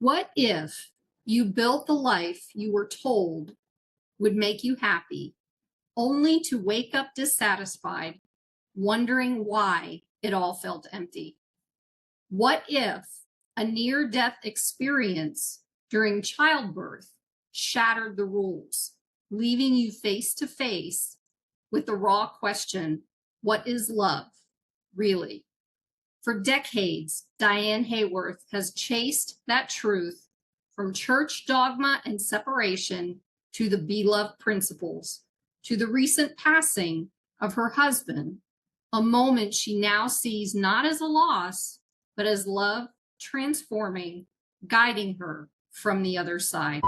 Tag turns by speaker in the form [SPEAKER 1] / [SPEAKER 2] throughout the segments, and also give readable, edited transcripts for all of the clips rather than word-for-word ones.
[SPEAKER 1] What if you built the life you were told would make you happy, only to wake up dissatisfied, wondering why it all felt empty? What if a near-death experience during childbirth shattered the rules, leaving you face to face with the raw question, what is love, really? For decades, Diane Haworth has chased that truth from church dogma and separation to the beloved principles, to the recent passing of her husband, a moment she now sees not as a loss, but as love transforming, guiding her from the other side.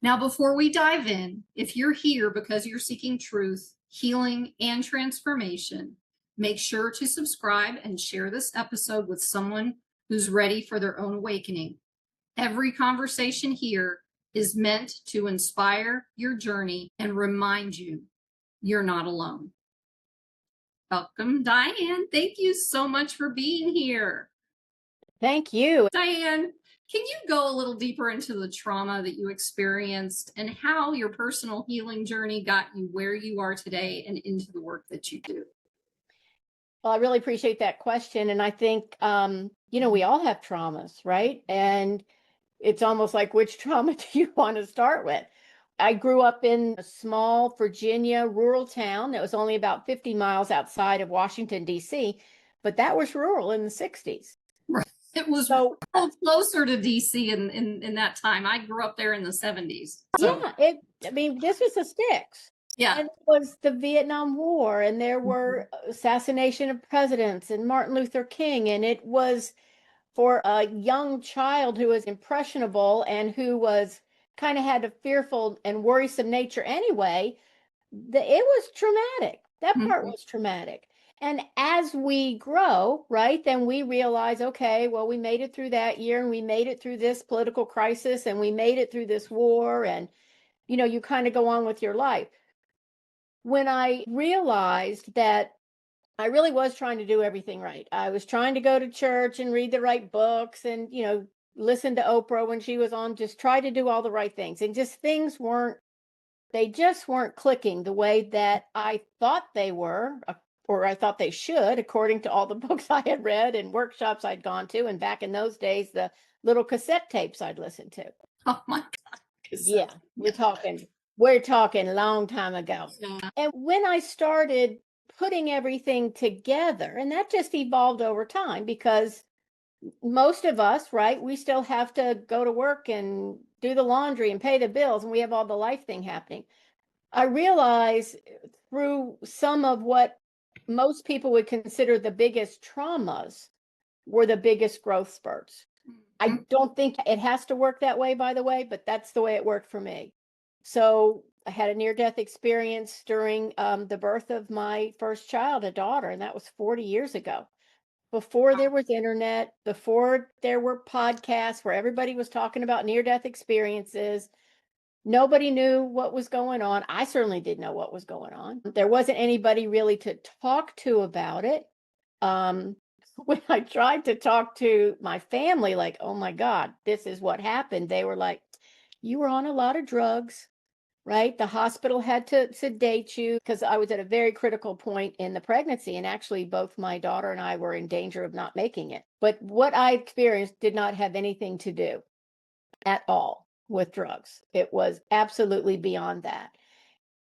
[SPEAKER 1] Now, before we dive in, if you're here because you're seeking truth, healing, and transformation, make sure to subscribe and share this episode with someone who's ready for their own awakening. Every conversation here is meant to inspire your journey and remind you you're not alone. Welcome, Diane. Thank you so much for being here.
[SPEAKER 2] Thank you.
[SPEAKER 1] Diane, can you go a little deeper into the trauma that you experienced and how your personal healing journey got you where you are today and into the work that you do?
[SPEAKER 2] Well, I really appreciate that question. And I think, we all have traumas, right? And it's almost like, which trauma do you want to start with? I grew up in a small Virginia rural town that was only about 50 miles outside of Washington, D.C., but that was rural in the 60s.
[SPEAKER 1] Right. It was
[SPEAKER 2] so
[SPEAKER 1] closer to DC in that time. I grew up there in the 70s. So.
[SPEAKER 2] Yeah, this was the sticks.
[SPEAKER 1] Yeah.
[SPEAKER 2] And it was the Vietnam War, and there were assassination of presidents and Martin Luther King. And it was for a young child who was impressionable and who was kind of had a fearful and worrisome nature anyway, it was traumatic. That part was traumatic. And as we grow, right, then we realize, okay, well, we made it through that year and we made it through this political crisis and we made it through this war, and, you kind of go on with your life. When I realized that I really was trying to do everything right, I was trying to go to church and read the right books and, listen to Oprah when she was on, just try to do all the right things. And just things they just weren't clicking the way that I thought they were, or I thought they should, according to all the books I had read and workshops I'd gone to. And back in those days, the little cassette tapes I'd listened to.
[SPEAKER 1] Oh my God.
[SPEAKER 2] Yeah, we're talking a long time ago.
[SPEAKER 1] Yeah.
[SPEAKER 2] And when I started putting everything together, and that just evolved over time, because most of us, right, we still have to go to work and do the laundry and pay the bills, and we have all the life thing happening. I realized through some of what most people would consider the biggest traumas were the biggest growth spurts. I don't think it has to work that way, by the way, but that's the way it worked for me. So I had a near-death experience during the birth of my first child, a daughter, and that was 40 years ago. Before there was internet, before there were podcasts where everybody was talking about near-death experiences, nobody knew what was going on. I certainly didn't know what was going on. There wasn't anybody really to talk to about it. When I tried to talk to my family, like, oh my God, this is what happened, they were like, you were on a lot of drugs, right? The hospital had to sedate you, because I was at a very critical point in the pregnancy. And actually, both my daughter and I were in danger of not making it. But what I experienced did not have anything to do at all with drugs. It was absolutely beyond that.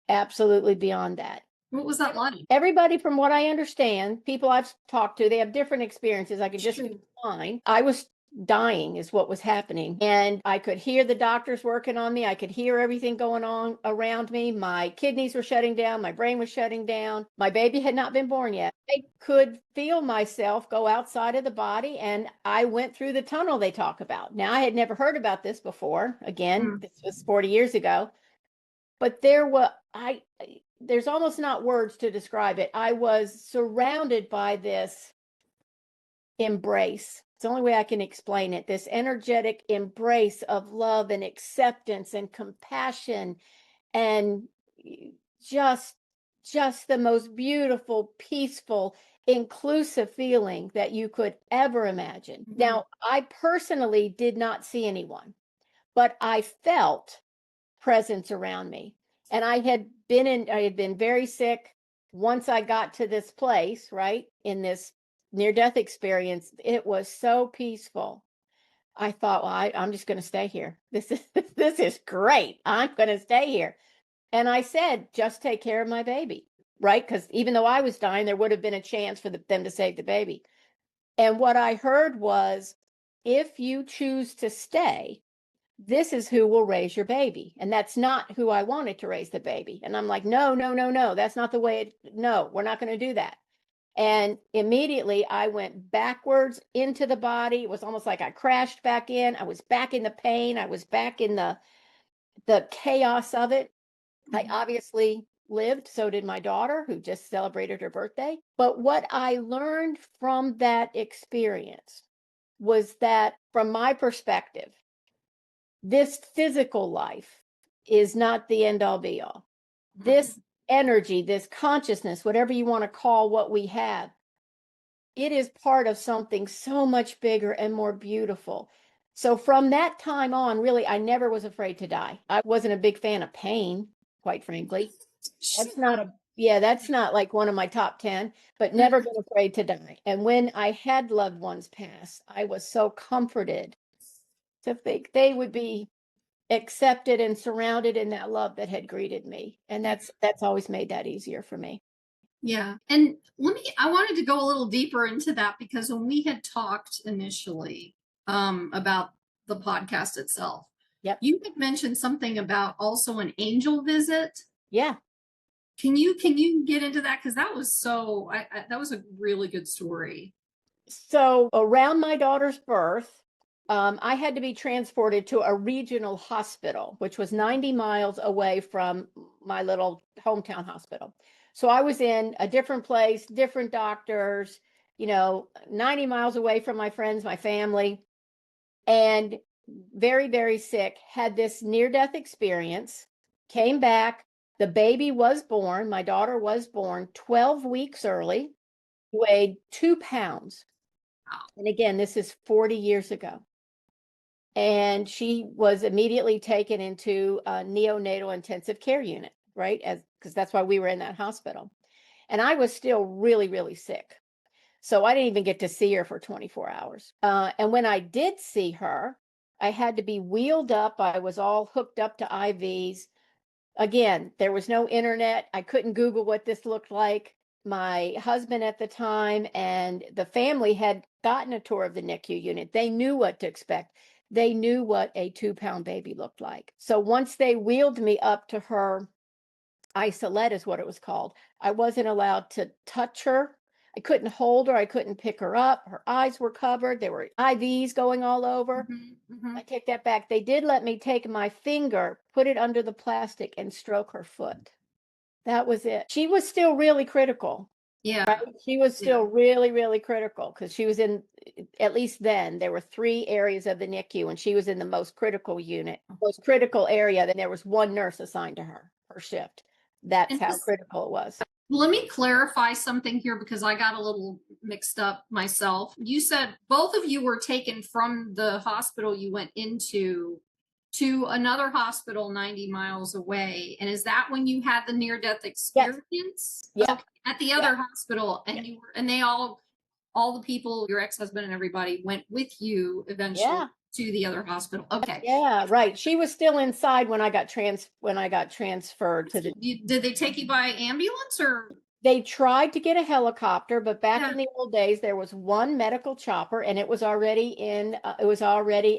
[SPEAKER 2] Absolutely beyond that.
[SPEAKER 1] What was that like?
[SPEAKER 2] Everybody, from what I understand, people I've talked to, they have different experiences. I could just mine. I was dying is what was happening. And I could hear the doctors working on me. I could hear everything going on around me. My kidneys were shutting down. My brain was shutting down. My baby had not been born yet. I could feel myself go outside of the body, and I went through the tunnel they talk about. Now, I had never heard about this before. Again, this was 40 years ago. But there's almost not words to describe it. I was surrounded by this embrace. It's the only way I can explain it. This energetic embrace of love and acceptance and compassion, and just just the most beautiful, peaceful, inclusive feeling that you could ever imagine.
[SPEAKER 1] Mhm.
[SPEAKER 2] Now, I personally did not see anyone, but I felt presence around me. And I had been very sick once I got to this place, right? In this near death experience, it was so peaceful. I thought, well, I'm just going to stay here. This is this is great. I'm going to stay here. And I said, just take care of my baby, right? Because even though I was dying, there would have been a chance for them to save the baby. And what I heard was, if you choose to stay, this is who will raise your baby. And that's not who I wanted to raise the baby. And I'm like, no, no, no, no, that's not the way no, we're not going to do that. And immediately I went backwards into the body. It was almost like I crashed back in. I was back in the pain. I was back in the chaos of it. I obviously lived, so did my daughter, who just celebrated her birthday. But what I learned from that experience was that, from my perspective, this physical life is not the end all be all. This energy, this consciousness, whatever you want to call what we have, it is part of something so much bigger and more beautiful. So from that time on, really, I never was afraid to die. I wasn't a big fan of pain, quite frankly. That's not like one of my top 10, but never been afraid to die. And when I had loved ones pass, I was so comforted to think they would be accepted and surrounded in that love that had greeted me. And that's always made that easier for me.
[SPEAKER 1] Yeah. And I wanted to go a little deeper into that because when we had talked initially about the podcast itself,
[SPEAKER 2] Yep.
[SPEAKER 1] you had mentioned something about also an angel visit.
[SPEAKER 2] Yeah.
[SPEAKER 1] Can you get into that? Because that was that was a really good story.
[SPEAKER 2] So around my daughter's birth, I had to be transported to a regional hospital, which was 90 miles away from my little hometown hospital. So I was in a different place, different doctors, 90 miles away from my friends, my family, and very, very sick, had this near-death experience, came back. The baby was born. My daughter was born 12 weeks early, weighed 2 pounds. And again, this is 40 years ago. And she was immediately taken into a neonatal intensive care unit, right? Because that's why we were in that hospital. And I was still really, really sick. So I didn't even get to see her for 24 hours. And when I did see her, I had to be wheeled up. I was all hooked up to IVs. Again, there was no internet. I couldn't Google what this looked like. My husband at the time and the family had gotten a tour of the NICU unit. They knew what to expect. They knew what a 2-pound baby looked like. So once they wheeled me up to her isolette, is what it was called, I wasn't allowed to touch her. I couldn't hold her. I couldn't pick her up. Her eyes were covered. There were IVs going all over. I take that back. They did let me take my finger, put it under the plastic, and stroke her foot. That was it. She was still really critical.
[SPEAKER 1] Yeah.
[SPEAKER 2] Right? She was still really, really critical because she was in, at least then, there were 3 areas of the NICU, and she was in the most critical unit, most critical area. Then there was 1 nurse assigned to her per shift. That's how critical it was.
[SPEAKER 1] Let me clarify something here because I got a little mixed up myself. You said both of you were taken from the hospital you went into to another hospital 90 miles away. And is that when you had the near-death experience?
[SPEAKER 2] Yes. Yeah.
[SPEAKER 1] Okay. At the other hospital, and you were, and they all the people, your ex-husband and everybody went with you eventually to the other hospital. Okay.
[SPEAKER 2] Yeah, right. She was still inside when I got transferred to the.
[SPEAKER 1] Did they take you by ambulance or?
[SPEAKER 2] They tried to get a helicopter, but back in the old days, there was 1 medical chopper, and it was already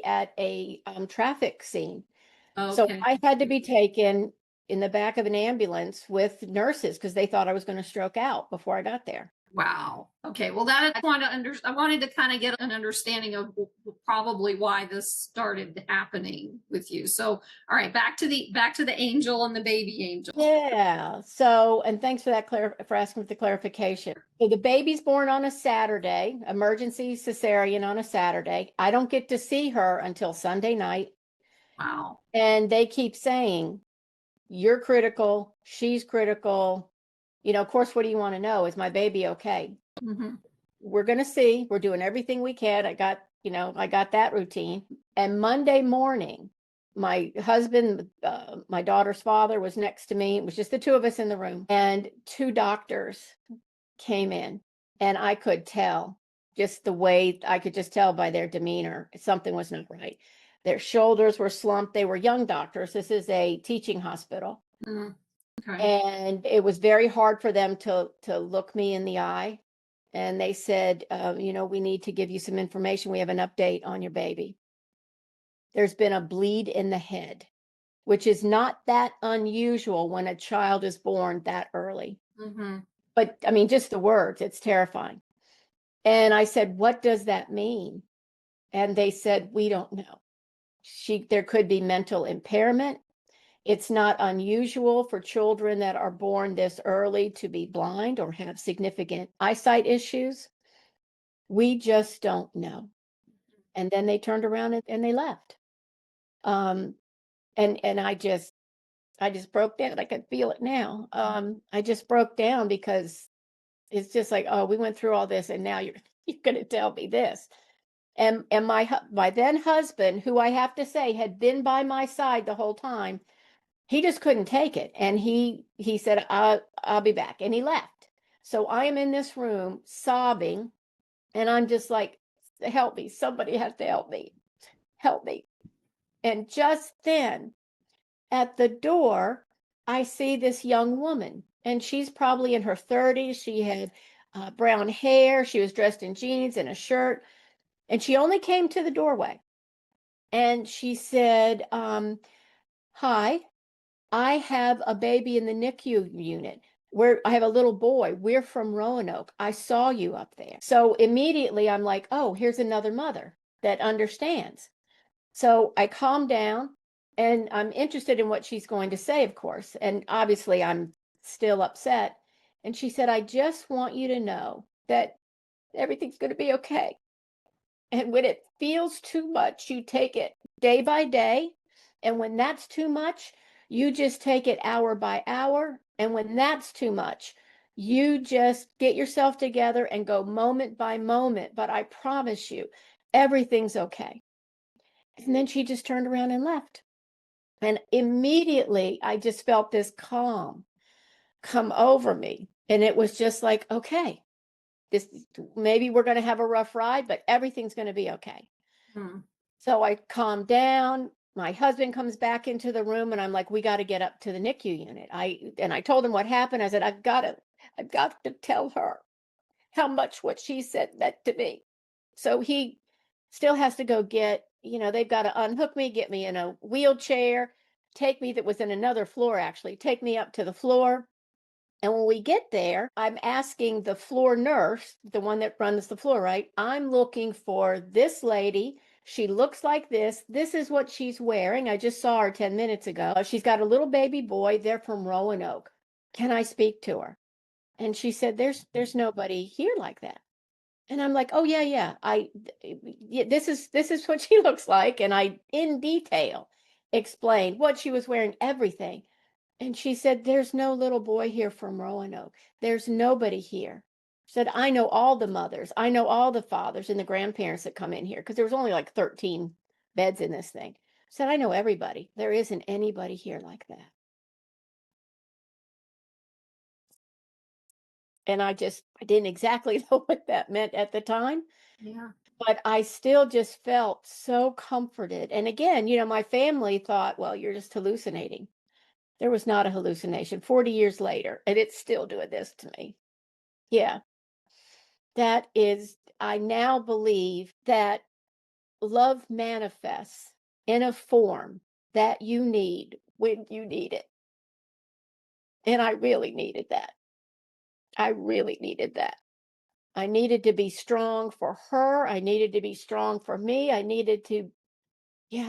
[SPEAKER 2] at a traffic scene. Okay. So I had to be taken in the back of an ambulance with nurses because they thought I was going to stroke out before I got there.
[SPEAKER 1] Wow. Okay. Well, I wanted to kind of get an understanding of probably why this started happening with you. So, all right, back to the angel and the baby angel.
[SPEAKER 2] Yeah. So, and thanks for that for asking for the clarification. So the baby's born on a Saturday, emergency cesarean on a Saturday. I don't get to see her until Sunday night.
[SPEAKER 1] Wow.
[SPEAKER 2] And they keep saying, you're critical, she's critical, Of course, what do you want to know? Is my baby okay?
[SPEAKER 1] Mm-hmm.
[SPEAKER 2] We're going to see. We're doing everything we can. I got that routine. And Monday morning, my husband, my daughter's father was next to me. It was just the two of us in the room. And two doctors came in, and I could tell just the way I could just tell by their demeanor, something was not right. Their shoulders were slumped. They were young doctors. This is a teaching hospital.
[SPEAKER 1] Mm. Okay.
[SPEAKER 2] And it was very hard for them to look me in the eye. And they said, we need to give you some information. We have an update on your baby. There's been a bleed in the head, which is not that unusual when a child is born that early.
[SPEAKER 1] Mm-hmm.
[SPEAKER 2] But I mean, just the words, it's terrifying. And I said, what does that mean? And they said, we don't know. There could be mental impairment. It's not unusual for children that are born this early to be blind or have significant eyesight issues. We just don't know. And then they turned around and they left. And I just broke down. I can feel it now. I just broke down because it's just like, oh, we went through all this, and now you're going to tell me this. And my then husband, who I have to say had been by my side the whole time, he just couldn't take it, and he said, I'll be back, and he left. So I am in this room sobbing, and I'm just like, help me, somebody has to help me. And just then, at the door, I see this young woman, and she's probably in her 30s. She had brown hair. She was dressed in jeans and a shirt, and she only came to the doorway. And she said, hi, I have a baby in the NICU unit where I have a little boy. We're from Roanoke. I saw you up there. So immediately I'm like, oh, here's another mother that understands. So I calm down, and I'm interested in what she's going to say, of course. And obviously I'm still upset. And she said, I just want you to know that everything's going to be okay. And when it feels too much, you take it day by day. And when that's too much, you just take it hour by hour. And when that's too much, you just get yourself together and go moment by moment. But I promise you, everything's okay. And then she just turned around and left. And immediately I just felt this calm come over me. And it was just like, okay, maybe we're going to have a rough ride, but everything's going to be okay.
[SPEAKER 1] Hmm.
[SPEAKER 2] So I calmed down. My husband comes back into the room, and I'm like, we got to get up to the NICU unit. I told him what happened. I said, I've got to tell her how much what she said meant to me. So he still has to go get, they've got to unhook me, get me in a wheelchair, that was in another floor, actually, take me up to the floor. And when we get there, I'm asking the floor nurse, the one that runs the floor, right? I'm looking for this lady. She looks like this. This is what she's wearing. I just saw her 10 minutes ago. She's got a little baby boy. They're from Roanoke. Can I speak to her? And she said, there's nobody here like that. And I'm like, oh yeah. This is what she looks like. And I, in detail, explained what she was wearing, everything. And she said, there's no little boy here from Roanoke. There's nobody here. She said, I know all the mothers. I know all the fathers and the grandparents that come in here, because there was only like 13 beds in this thing. She said, I know everybody. There isn't anybody here like that. And I didn't exactly know what that meant at the time.
[SPEAKER 1] Yeah.
[SPEAKER 2] But I still just felt so comforted. And again, my family thought, well, you're just hallucinating. There was not a hallucination 40 years later, and it's still doing this to me. Yeah. I now believe that love manifests in a form that you need when you need it. And I really needed that. I really needed that. I needed to be strong for her. I needed to be strong for me. I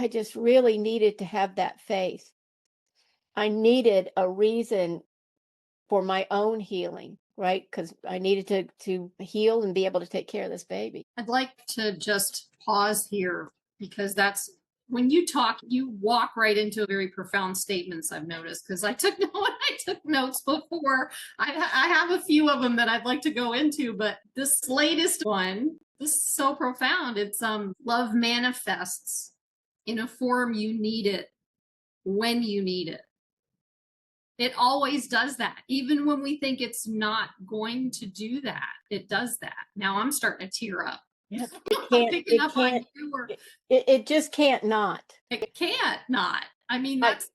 [SPEAKER 2] just really needed to have that faith. I needed a reason for my own healing, right? Because I needed to heal and be able to take care of this baby.
[SPEAKER 1] I'd like to just pause here, because that's when you talk, you walk right into very profound statements, I've noticed, because I took took notes before. I have a few of them that I'd like to go into, but this latest one, this is so profound. It's love manifests in a form you need it when you need it. It always does that. Even when we think it's not going to do that, it does that. Now I'm starting to tear up.
[SPEAKER 2] Yes, it just can't not.
[SPEAKER 1] It can't not. I mean, that's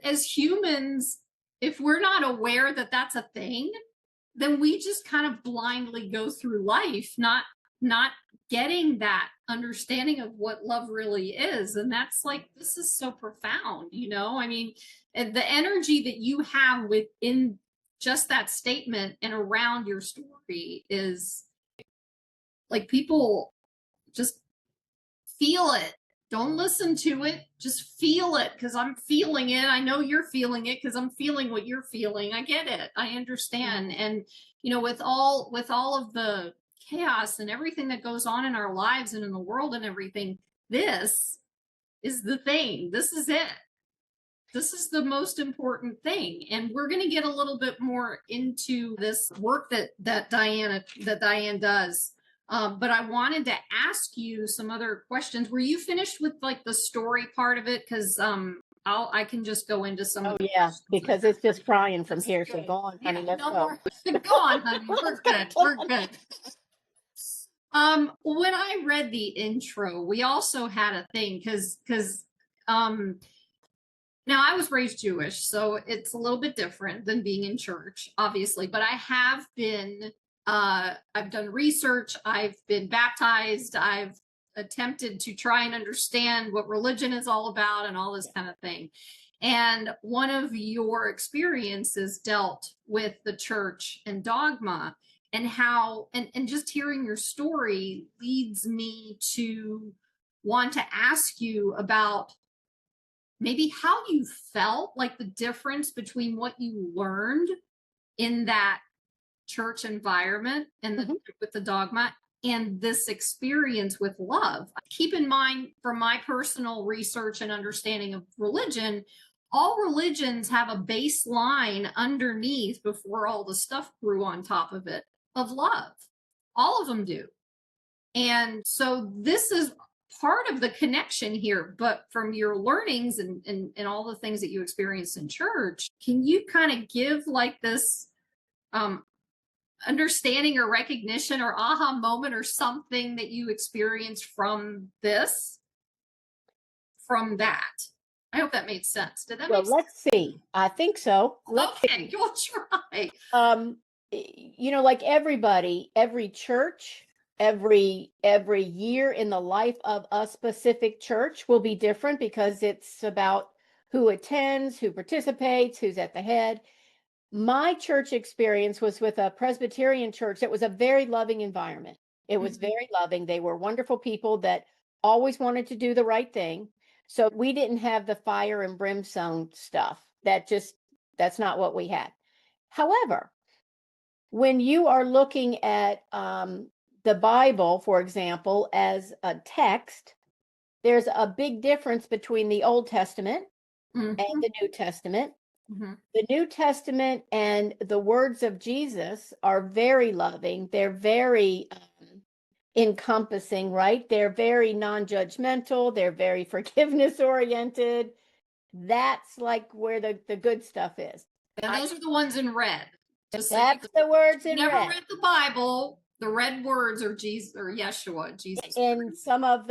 [SPEAKER 1] as humans, if we're not aware that that's a thing, then we just kind of blindly go through life, not getting that understanding of what love really is. And that's like, this is so profound, you know? I mean, the energy that you have within just that statement and around your story is like, people just feel it. Don't listen to it. Just feel it, because I'm feeling it. I know you're feeling it because I'm feeling what you're feeling. I get it. I understand. And, you know, with all of the chaos and everything that goes on in our lives and in the world and everything, this is the thing. This is it. This is the most important thing. And we're going to get a little bit more into this work that Diane does. But I wanted to ask you some other questions. Were you finished with like the story part of it? Because I can just go into some.
[SPEAKER 2] Oh yeah, because it's just crying from here. So go on, honey. Let's go.
[SPEAKER 1] Go on, honey. We're good. We're good. When I read the intro, we also had a thing because now I was raised Jewish, so it's a little bit different than being in church, obviously. But I have been. I've done research. I've been baptized. I've attempted to try and understand what religion is all about and all this kind of thing. And one of your experiences dealt with the church and dogma, and how, and just hearing your story leads me to want to ask you about maybe how you felt, like the difference between what you learned in that church environment and with the dogma and this experience with love. Keep in mind, from my personal research and understanding of religion, all religions have a baseline underneath before all the stuff grew on top of it of love. All of them do. And so this is part of the connection here. But from your learnings and all the things that you experienced in church, can you kind of give like this understanding or recognition or aha moment or something that you experienced from this, from that? I hope that made sense. Did that make sense?
[SPEAKER 2] Well, let's see. I think so.
[SPEAKER 1] Okay, you'll try.
[SPEAKER 2] You know, like everybody, every church, every year in the life of a specific church will be different because it's about who attends, who participates, who's at the head. My church experience was with a Presbyterian church that was a very loving environment. It was very loving. They were wonderful people that always wanted to do the right thing. So we didn't have the fire and brimstone stuff. That's not what we had. However, when you are looking at the Bible, for example, as a text, there's a big difference between the Old Testament and the New Testament. The New Testament and the words of Jesus are very loving. They're very encompassing, right? They're very non-judgmental. They're very forgiveness oriented. That's like where the good stuff is.
[SPEAKER 1] And those are the ones in red.
[SPEAKER 2] That's the words in red.
[SPEAKER 1] Never read the Bible. The red words are Jesus or Yeshua, Jesus.
[SPEAKER 2] In some of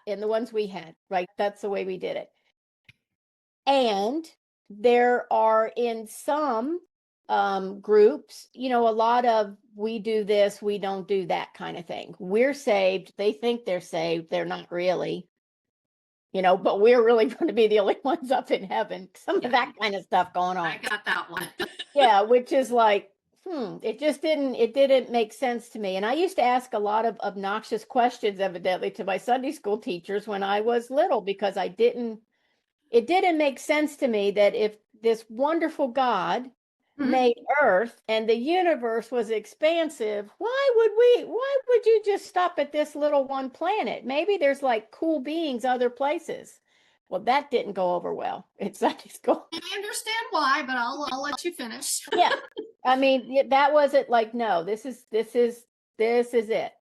[SPEAKER 2] in the ones we had, right? That's the way we did it. And there are in some groups, you know, a lot of we do this, we don't do that kind of thing. We're saved. They think they're saved. They're not really, you know, but we're really going to be the only ones up in heaven. Some of that kind of stuff going on.
[SPEAKER 1] I got that one.
[SPEAKER 2] Yeah, which is like, it didn't make sense to me. And I used to ask a lot of obnoxious questions, evidently, to my Sunday school teachers when I was little, because it didn't make sense to me that if this wonderful God made Earth and the universe was expansive, why would you just stop at this little one planet? Maybe there's like cool beings other places. Well, that didn't go over well in Sunday school.
[SPEAKER 1] I understand why, but I'll let you finish.
[SPEAKER 2] Yeah. I mean, that wasn't like, no, this is it.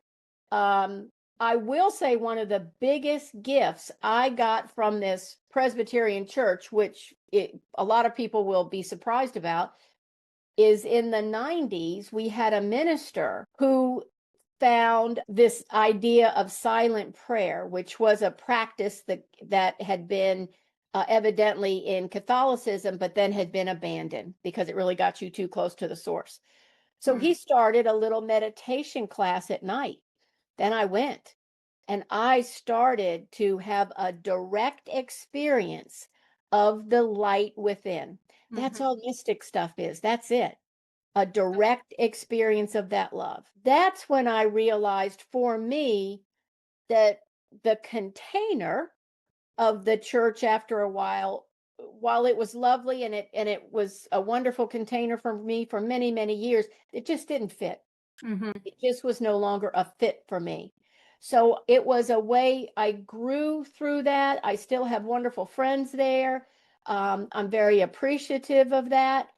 [SPEAKER 2] I will say one of the biggest gifts I got from this Presbyterian church, which a lot of people will be surprised about, is in the 90s, we had a minister who found this idea of silent prayer, which was a practice that had been evidently in Catholicism, but then had been abandoned because it really got you too close to the source. So he started a little meditation class at night. Then I went and I started to have a direct experience of the light within. That's all mystic stuff is. That's it. A direct experience of that love. That's when I realized for me that the container of the church after a while it was lovely and it was a wonderful container for me for many, many years, it just didn't fit. It just was no longer a fit for me. So it was a way I grew through that. I still have wonderful friends there. I'm very appreciative of that.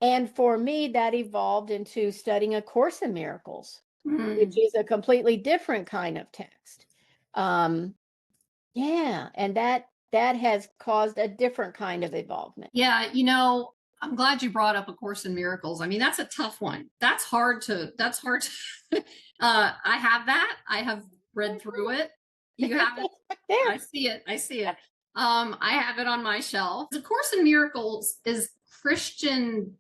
[SPEAKER 2] And for me, that evolved into studying A Course in Miracles, which is a completely different kind of text. Yeah, and that has caused a different kind of involvement.
[SPEAKER 1] Yeah, I'm glad you brought up A Course in Miracles. I mean, that's a tough one. That's hard to I have that. I have read through it. You have it.
[SPEAKER 2] There.
[SPEAKER 1] I see it. I have it on my shelf. The Course in Miracles is Christian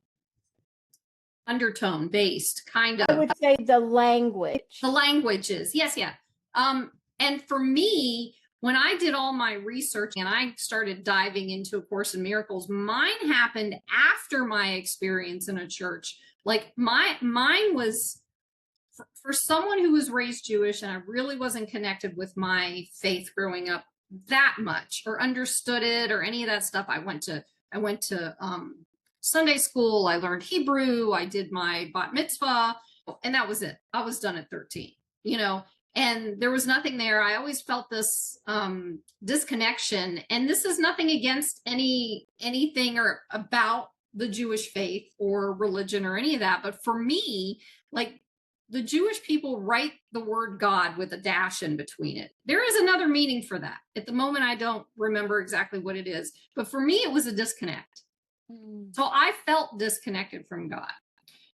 [SPEAKER 1] undertone based, kind of.
[SPEAKER 2] I would say the language.
[SPEAKER 1] The languages. Yes, yeah. And for me, when I did all my research and I started diving into A Course in Miracles, mine happened after my experience in a church. Like mine was for someone who was raised Jewish, and I really wasn't connected with my faith growing up that much or understood it or any of that stuff. I went to Sunday school. I learned Hebrew. I did my bat mitzvah, and that was it. I was done at 13, and there was nothing there. I always felt this disconnection, and this is nothing against anything or about the Jewish faith or religion or any of that. But for me, like, the Jewish people write the word God with a dash in between it. There is another meaning for that. At the moment, I don't remember exactly what it is, but for me, it was a disconnect. So I felt disconnected from God.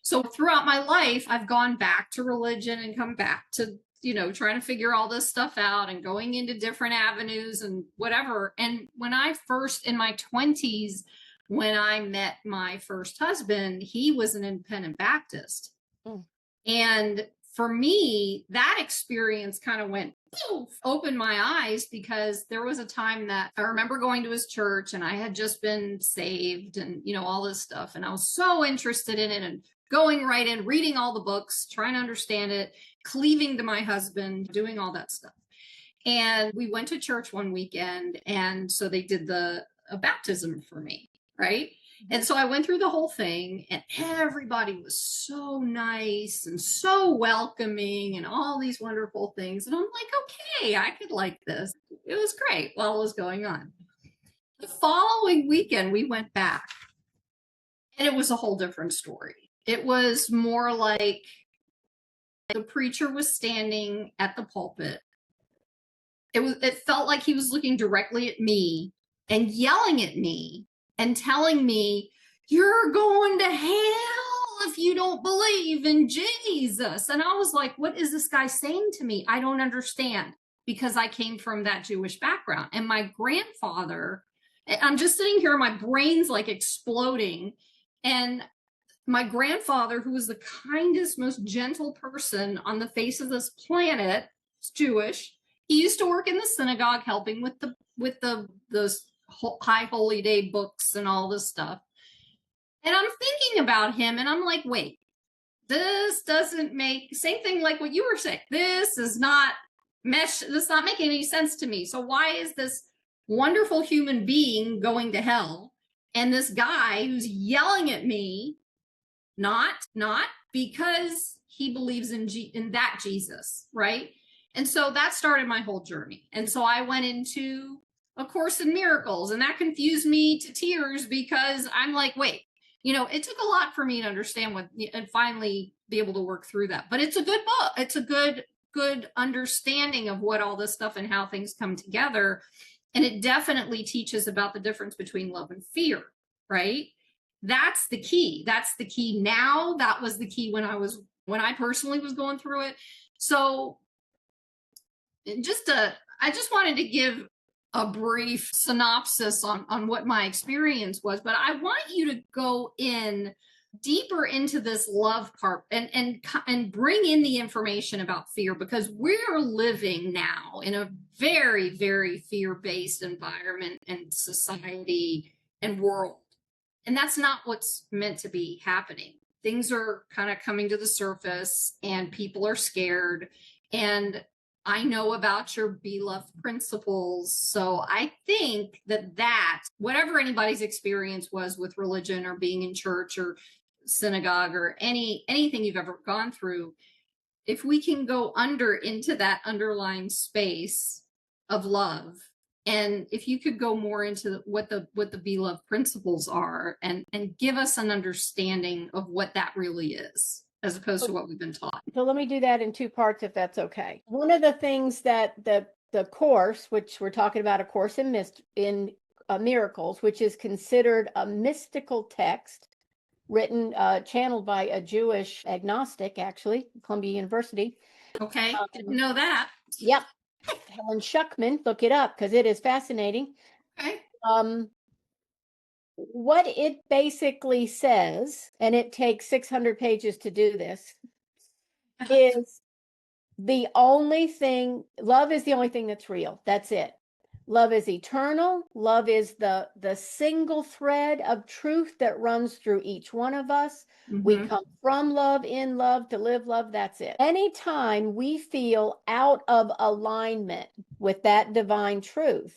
[SPEAKER 1] So throughout my life, I've gone back to religion and come back to, trying to figure all this stuff out and going into different avenues and whatever. And when I first, in my 20s, when I met my first husband, he was an independent Baptist. And for me, that experience kind of went poof, opened my eyes, because there was a time that I remember going to his church and I had just been saved and, all this stuff. And I was so interested in it and going right in, reading all the books, trying to understand it, cleaving to my husband, doing all that stuff. And we went to church one weekend. And so they did a baptism for me, right? And so I went through the whole thing, and everybody was so nice and so welcoming and all these wonderful things. And I'm like, okay, I could like this. It was great while it was going on. The following weekend, we went back, and it was a whole different story. It was more like the preacher was standing at the pulpit. It felt like he was looking directly at me and yelling at me and telling me, you're going to hell if you don't believe in Jesus. And I was like, what is this guy saying to me? I don't understand, because I came from that Jewish background. And my grandfather, I'm just sitting here, my brain's like exploding. And my grandfather, who was the kindest, most gentle person on the face of this planet, is Jewish. He used to work in the synagogue helping with the high holy day books and all this stuff. And I'm thinking about him and I'm like, wait, this doesn't make, same thing like what you were saying. This is not making any sense to me. So why is this wonderful human being going to hell and this guy who's yelling at me, not because he believes in that Jesus, right? And so that started my whole journey. And so I went into A Course in Miracles, and that confused me to tears because I'm like, wait, it took a lot for me to understand what and finally be able to work through that. But it's a good book. It's a good understanding of what all this stuff and how things come together. And it definitely teaches about the difference between love and fear, right? That's the key. That's the key now. That was the key when I personally was going through it. So I just wanted to give a brief synopsis on what my experience was, but I want you to go in deeper into this love part and bring in the information about fear, because we're living now in a very, very fear-based environment and society and world. And that's not what's meant to be happening. Things are kind of coming to the surface and people are scared. And I know about your beloved principles. So I think that whatever anybody's experience was with religion or being in church or synagogue or anything you've ever gone through, if we can go into that underlying space of love, and if you could go more into what the beloved principles are and give us an understanding of what that really is, as opposed to what we've been taught.
[SPEAKER 2] So let me do that in two parts, if that's okay. One of the things that the course, which we're talking about, A Course in Miracles, which is considered a mystical text written, channeled by a Jewish agnostic, actually, Columbia University.
[SPEAKER 1] Okay, didn't know that.
[SPEAKER 2] Yep. Helen Schuckman, look it up because it is fascinating.
[SPEAKER 1] Okay.
[SPEAKER 2] What it basically says, and it takes 600 pages to do this, is the only thing, love is the only thing that's real. That's it. Love is eternal. Love is the single thread of truth that runs through each one of us. Mm-hmm. We come from love, in love, to live love. That's it. Anytime we feel out of alignment with that divine truth,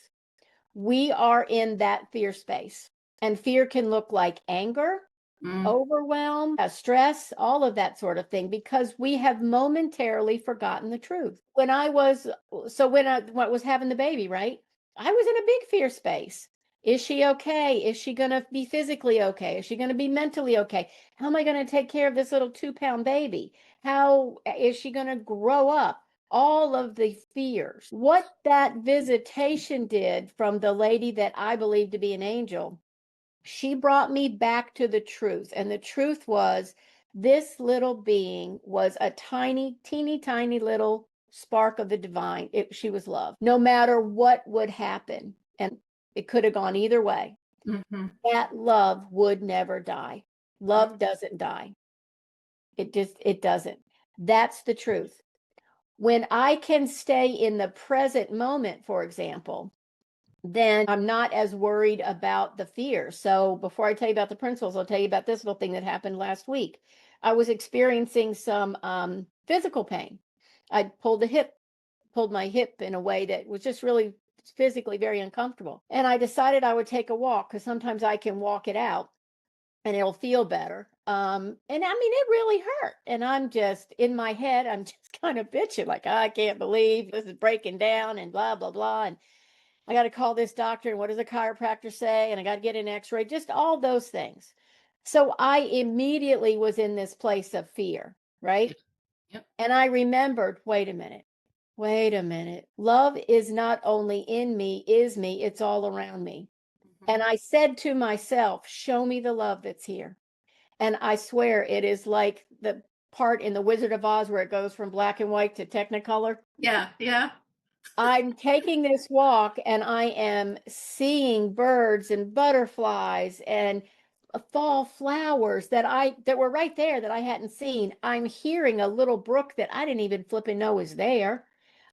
[SPEAKER 2] we are in that fear space. And fear can look like anger, overwhelm, stress, all of that sort of thing, because we have momentarily forgotten the truth. When I was having the baby, right? I was in a big fear space. Is she okay? Is she going to be physically okay? Is she going to be mentally okay? How am I going to take care of this little 2-pound baby? How is she going to grow up? All of the fears. What that visitation did from the lady that I believe to be an angel, she brought me back to the truth. And the truth was, this little being was a tiny, teeny, tiny little spark of the divine. She was love, no matter what would happen. And it could have gone either way. Mm-hmm. That love would never die. Love doesn't die. It doesn't. That's the truth. When I can stay in the present moment, for example, then I'm not as worried about the fear. So before I tell you about the principles, I'll tell you about this little thing that happened last week. I was experiencing some physical pain. I pulled my hip in a way that was just really physically very uncomfortable. And I decided I would take a walk, because sometimes I can walk it out and it'll feel better. And I mean, it really hurt. And I'm just in my head, I'm just kind of bitching, like, I can't believe this is breaking down and blah, blah, blah. And I got to call this doctor, and what does a chiropractor say? And I got to get an x-ray, just all those things. So I immediately was in this place of fear, right? Yep. And I remembered, wait a minute. Love is not only in me, is me, it's all around me. Mm-hmm. And I said to myself, show me the love that's here. And I swear it is like the part in The Wizard of Oz where it goes from black and white to Technicolor.
[SPEAKER 1] Yeah, yeah.
[SPEAKER 2] I'm taking this walk and I am seeing birds and butterflies and fall flowers that were right there that I hadn't seen. I'm hearing a little brook that I didn't even flipping know was there.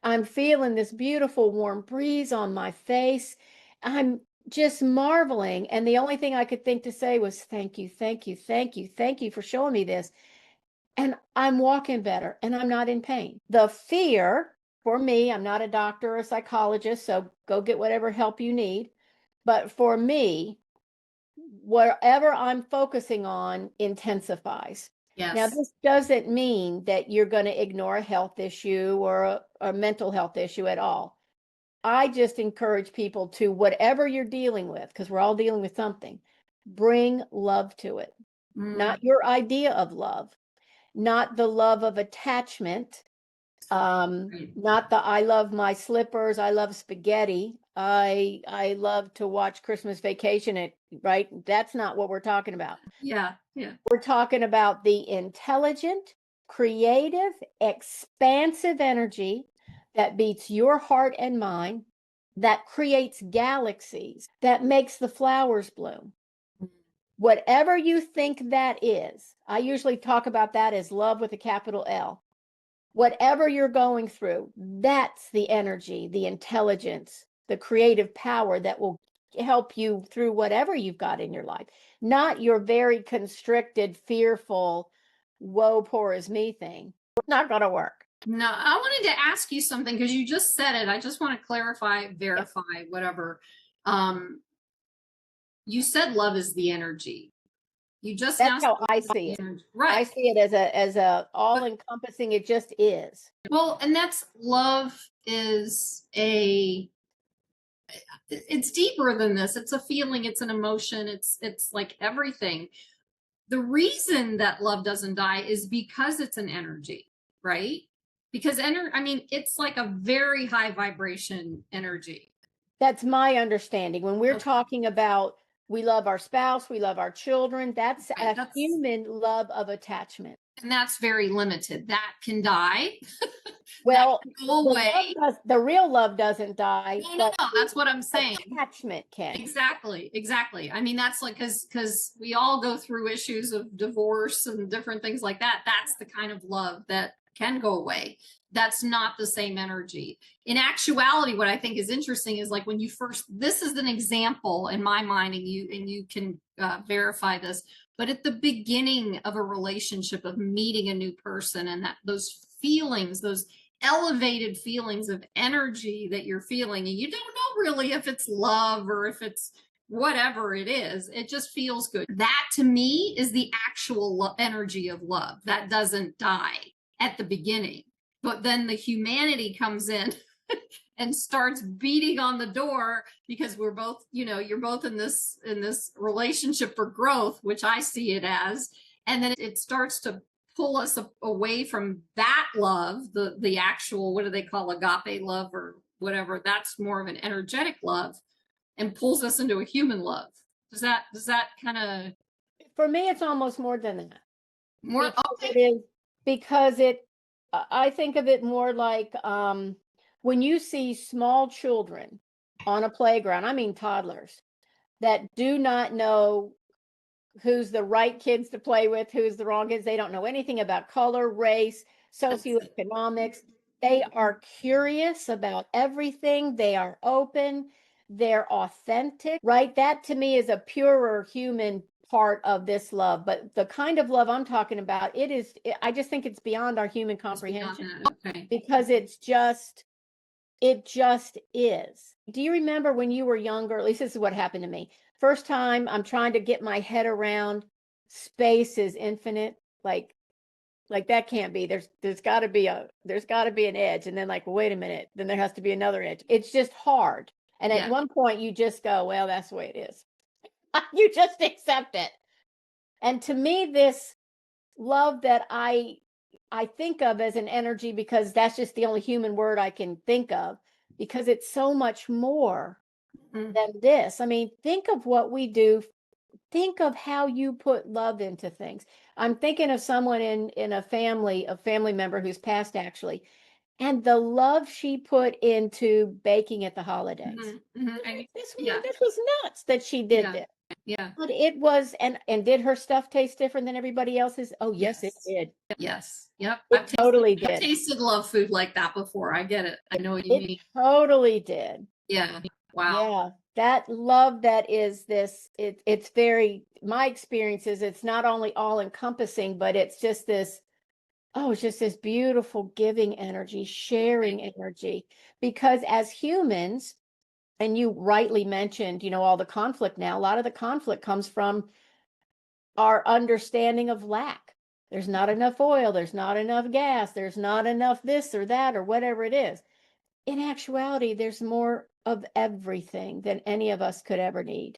[SPEAKER 2] I'm feeling this beautiful warm breeze on my face. I'm just marveling. And the only thing I could think to say was, thank you, thank you, thank you, thank you for showing me this. And I'm walking better and I'm not in pain. The fear, for me, I'm not a doctor or a psychologist, so go get whatever help you need. But for me, whatever I'm focusing on intensifies. Yes. Now, this doesn't mean that you're going to ignore a health issue or a mental health issue at all. I just encourage people to, whatever you're dealing with, because we're all dealing with something, bring love to it. Not your idea of love, not the love of attachment,
[SPEAKER 1] Right.
[SPEAKER 2] not the I love my slippers, I love spaghetti, I love to watch Christmas Vacation, right? That's not what we're talking about.
[SPEAKER 1] Yeah.
[SPEAKER 2] We're talking about the intelligent, creative, expansive energy that beats your heart and mind, that creates galaxies, that makes the flowers bloom. Whatever you think that is, I usually talk about that as love with a capital L. Whatever you're going through, that's the energy, the intelligence, the creative power that will help you through whatever you've got in your life, not your very constricted, fearful, woe, poor is me thing. It's not going to work.
[SPEAKER 1] No, I wanted to ask you something because you just said it. I just want to clarify, verify, whatever. You said love is the energy. You just
[SPEAKER 2] That's
[SPEAKER 1] now
[SPEAKER 2] how I
[SPEAKER 1] said
[SPEAKER 2] see
[SPEAKER 1] the
[SPEAKER 2] it.
[SPEAKER 1] energy.
[SPEAKER 2] I
[SPEAKER 1] Right.
[SPEAKER 2] see it as a all encompassing. It just is.
[SPEAKER 1] Well, and that's love is it's deeper than this. It's a feeling, it's an emotion, it's like everything. The reason that love doesn't die is because it's an energy, right? Because I mean, it's like a very high vibration energy.
[SPEAKER 2] That's my understanding. When we're
[SPEAKER 1] Okay.
[SPEAKER 2] talking about we love our spouse, we love our children, that's
[SPEAKER 1] Right,
[SPEAKER 2] a human love of attachment.
[SPEAKER 1] and that's very limited. That can die. That
[SPEAKER 2] Well,
[SPEAKER 1] can go away.
[SPEAKER 2] the real love doesn't die,
[SPEAKER 1] No,
[SPEAKER 2] but
[SPEAKER 1] that's what I'm saying.
[SPEAKER 2] attachment can.
[SPEAKER 1] Exactly. I mean, that's like because we all go through issues of divorce and different things like that. That's the kind of love that can go away. That's not the same energy. In actuality, what I think is interesting is like when you first, this is an example in my mind, and you can verify this, but at the beginning of a relationship, of meeting a new person, and that those feelings, those elevated feelings of energy that you're feeling, and you don't know really if it's love or if it's whatever it is, it just feels good. That to me is the actual energy of love that doesn't die at the beginning, but then the humanity comes in and starts beating on the door because we're both, you're both in this relationship for growth, which I see it as, and then it starts to pull us away from that love, the actual, what do they call, agape love or whatever. That's more of an energetic love, and pulls us into a human love. Does that kind of,
[SPEAKER 2] For me, it's almost more than that.
[SPEAKER 1] more
[SPEAKER 2] It is because I think of it more like when you see small children on a playground, I mean toddlers, that do not know who's the right kids to play with, who's the wrong kids. They don't know anything about color, race, socioeconomics. They are curious about everything. They are open. They're authentic, right? That to me is a purer human part of this love. But the kind of love I'm talking about, I just think it's beyond our human comprehension
[SPEAKER 1] okay.
[SPEAKER 2] because it just is. Do you remember when you were younger? At least this is what happened to me. First time I'm trying to get my head around space is infinite. Like that can't be. There's got to be an edge, and then like, well, wait a minute, then there has to be another edge. It's just hard. And at one point you just go, well, that's the way it is. You just accept it. And to me, this love that I think of as an energy, because that's just the only human word I can think of, because it's so much more than this. I mean, think of what we do. Think of how you put love into things. I'm thinking of someone in a family member who's passed actually, and the love she put into baking at the holidays. This was nuts that she did this.
[SPEAKER 1] Yeah.
[SPEAKER 2] But it was, and did her stuff taste different than everybody else's? Oh, yes, it did.
[SPEAKER 1] Yes. Yep.
[SPEAKER 2] It totally
[SPEAKER 1] I've
[SPEAKER 2] did.
[SPEAKER 1] tasted love food like that before. I get it. I know what you mean.
[SPEAKER 2] It totally did.
[SPEAKER 1] Yeah. Wow.
[SPEAKER 2] Yeah. That love that is this, it's very, my experience is it's not only all encompassing, but it's just this, it's just this beautiful giving energy, sharing energy. Because as humans, and you rightly mentioned, all the conflict now, a lot of the conflict comes from our understanding of lack. There's not enough oil, there's not enough gas, there's not enough this or that or whatever it is. in actuality, there's more of everything than any of us could ever need.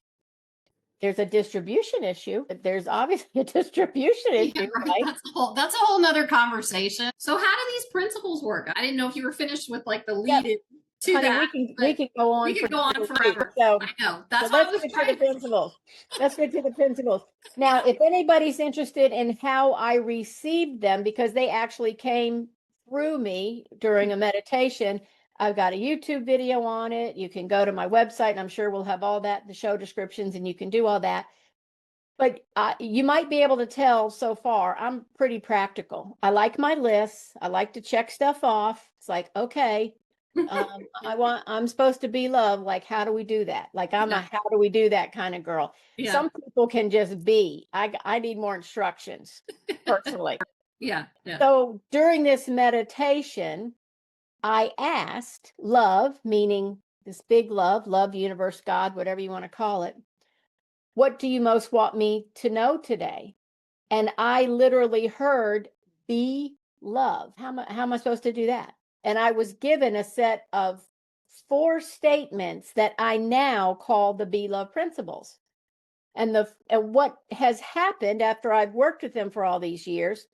[SPEAKER 2] There's a distribution issue. There's obviously a distribution issue,
[SPEAKER 1] Yeah,
[SPEAKER 2] right?
[SPEAKER 1] That's a whole nother conversation. So how do these principles work? I didn't know if you were finished with like the lead
[SPEAKER 2] Yep.
[SPEAKER 1] to
[SPEAKER 2] Honey,
[SPEAKER 1] that.
[SPEAKER 2] we can go on
[SPEAKER 1] We could go on forever.
[SPEAKER 2] So,
[SPEAKER 1] I know. That's why I
[SPEAKER 2] let's
[SPEAKER 1] was
[SPEAKER 2] get to
[SPEAKER 1] trying
[SPEAKER 2] the principles. Let's get to the principles. Now, if anybody's interested in how I received them, because they actually came through me during a meditation, I've got a YouTube video on it. You can go to my website, and I'm sure we'll have all that, the show descriptions, and you can do all that. But you might be able to tell so far, I'm pretty practical. I like my lists. I like to check stuff off. It's like, okay, I'm supposed to be loved. Like, how do we do that? Like, I'm a how do we do that kind of girl.
[SPEAKER 1] Yeah.
[SPEAKER 2] Some people can just be. I need more instructions personally.
[SPEAKER 1] Yeah.
[SPEAKER 2] So during this meditation, I asked love, meaning this big love, universe, God, whatever you want to call it. What do you most want me to know today? And I literally heard, be love. How am I supposed to do that? And I was given a set of 4 statements that I now call the be love principles. And what has happened after I've worked with them for all these years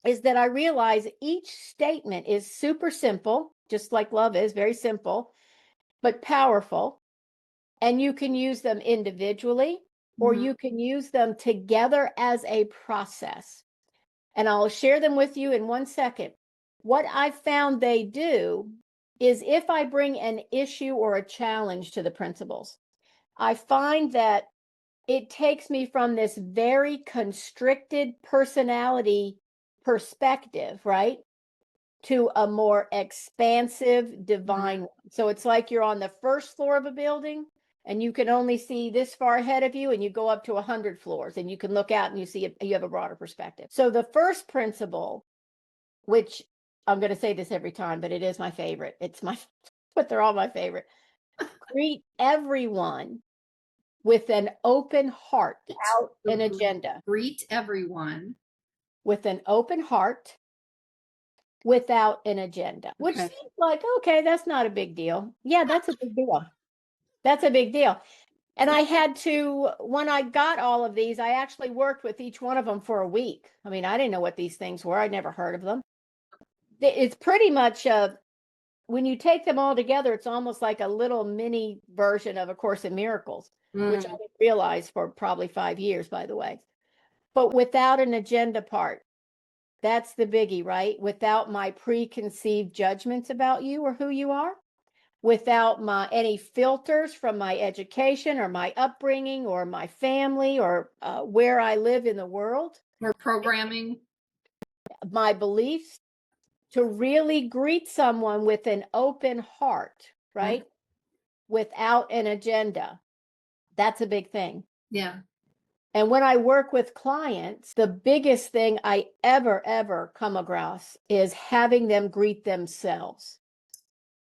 [SPEAKER 2] is that I realize each statement is super simple, just like love is, very simple, but powerful. And you can use them individually, or you can use them together as a process. And I'll share them with you in 1 second. What I found they do is if I bring an issue or a challenge to the principles, I find that it takes me from this very constricted personality perspective, right, to a more expansive divine one. So it's like you're on the first floor of a building and you can only see this far ahead of you, and you go up to 100 floors and you can look out and you see you have a broader perspective. So the first principle, which I'm going to say this every time, but it is my favorite. But they're all my favorite. Greet everyone with an open heart, without an agenda.
[SPEAKER 1] Greet everyone
[SPEAKER 2] with an open heart, without an agenda, which seems like, okay, that's not a big deal. Yeah, that's a big deal. That's a big deal. And I had to, when I got all of these, I actually worked with each one of them for a week. I mean, I didn't know what these things were. I'd never heard of them. It's pretty much, when you take them all together, it's almost like a little mini version of A Course in Miracles, which I didn't realize for probably 5 years, by the way. But without an agenda part, that's the biggie, right? Without my preconceived judgments about you or who you are, without any filters from my education or my upbringing or my family or where I live in the world.
[SPEAKER 1] Or programming.
[SPEAKER 2] My beliefs, to really greet someone with an open heart, right? Without an agenda. That's a big thing.
[SPEAKER 1] Yeah.
[SPEAKER 2] And when I work with clients, the biggest thing I ever come across is having them greet themselves.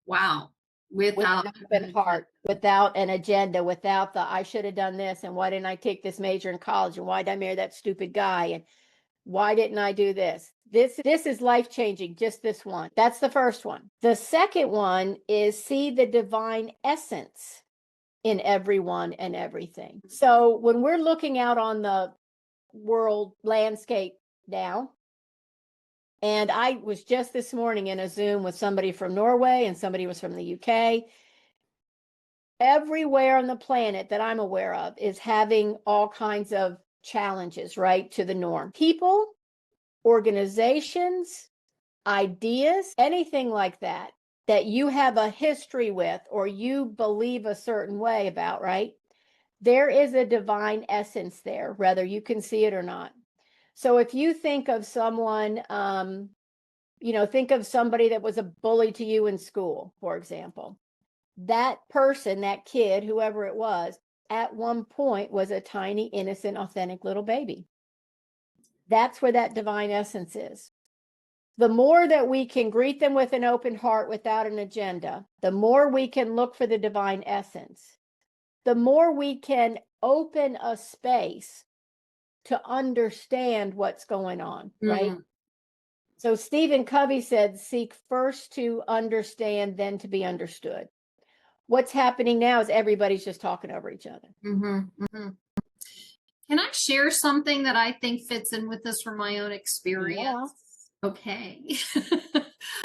[SPEAKER 1] Wow. Without
[SPEAKER 2] an open heart, without an agenda, without the I should have done this, and why didn't I take this major in college, and why did I marry that stupid guy, and why didn't I do this? This is life-changing, just this one. That's the first one. The second one is see the divine essence in everyone and everything. So when we're looking out on the world landscape now, and I was just this morning in a Zoom with somebody from Norway and somebody was from the UK. Everywhere on the planet that I'm aware of is having all kinds of challenges, right, to the norm. People, organizations, ideas, anything like that, that you have a history with or you believe a certain way about, right? There is a divine essence there, whether you can see it or not. So if you think of someone, think of somebody that was a bully to you in school, for example. That person, that kid, whoever it was, at one point was a tiny, innocent, authentic little baby. That's where that divine essence is. The more that we can greet them with an open heart without an agenda, the more we can look for the divine essence, the more we can open a space to understand what's going on, right? So Stephen Covey said, seek first to understand, then to be understood. What's happening now is everybody's just talking over each other.
[SPEAKER 1] Can I share something that I think fits in with this from my own experience?
[SPEAKER 2] Yeah.
[SPEAKER 1] Okay.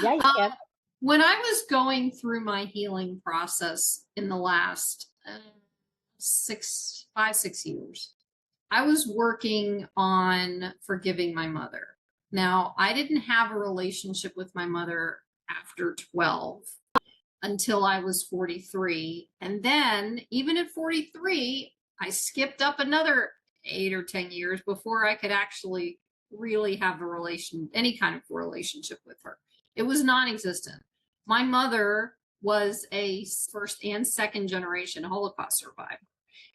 [SPEAKER 2] Yeah, you can.
[SPEAKER 1] When I was going through my healing process in the last 6 years, I was working on forgiving my mother. Now, I didn't have a relationship with my mother after 12 until I was 43. And then, even at 43, I skipped up another 8 or 10 years before I could actually really have any kind of relationship with her. It was non-existent. My mother was a first and second generation Holocaust survivor.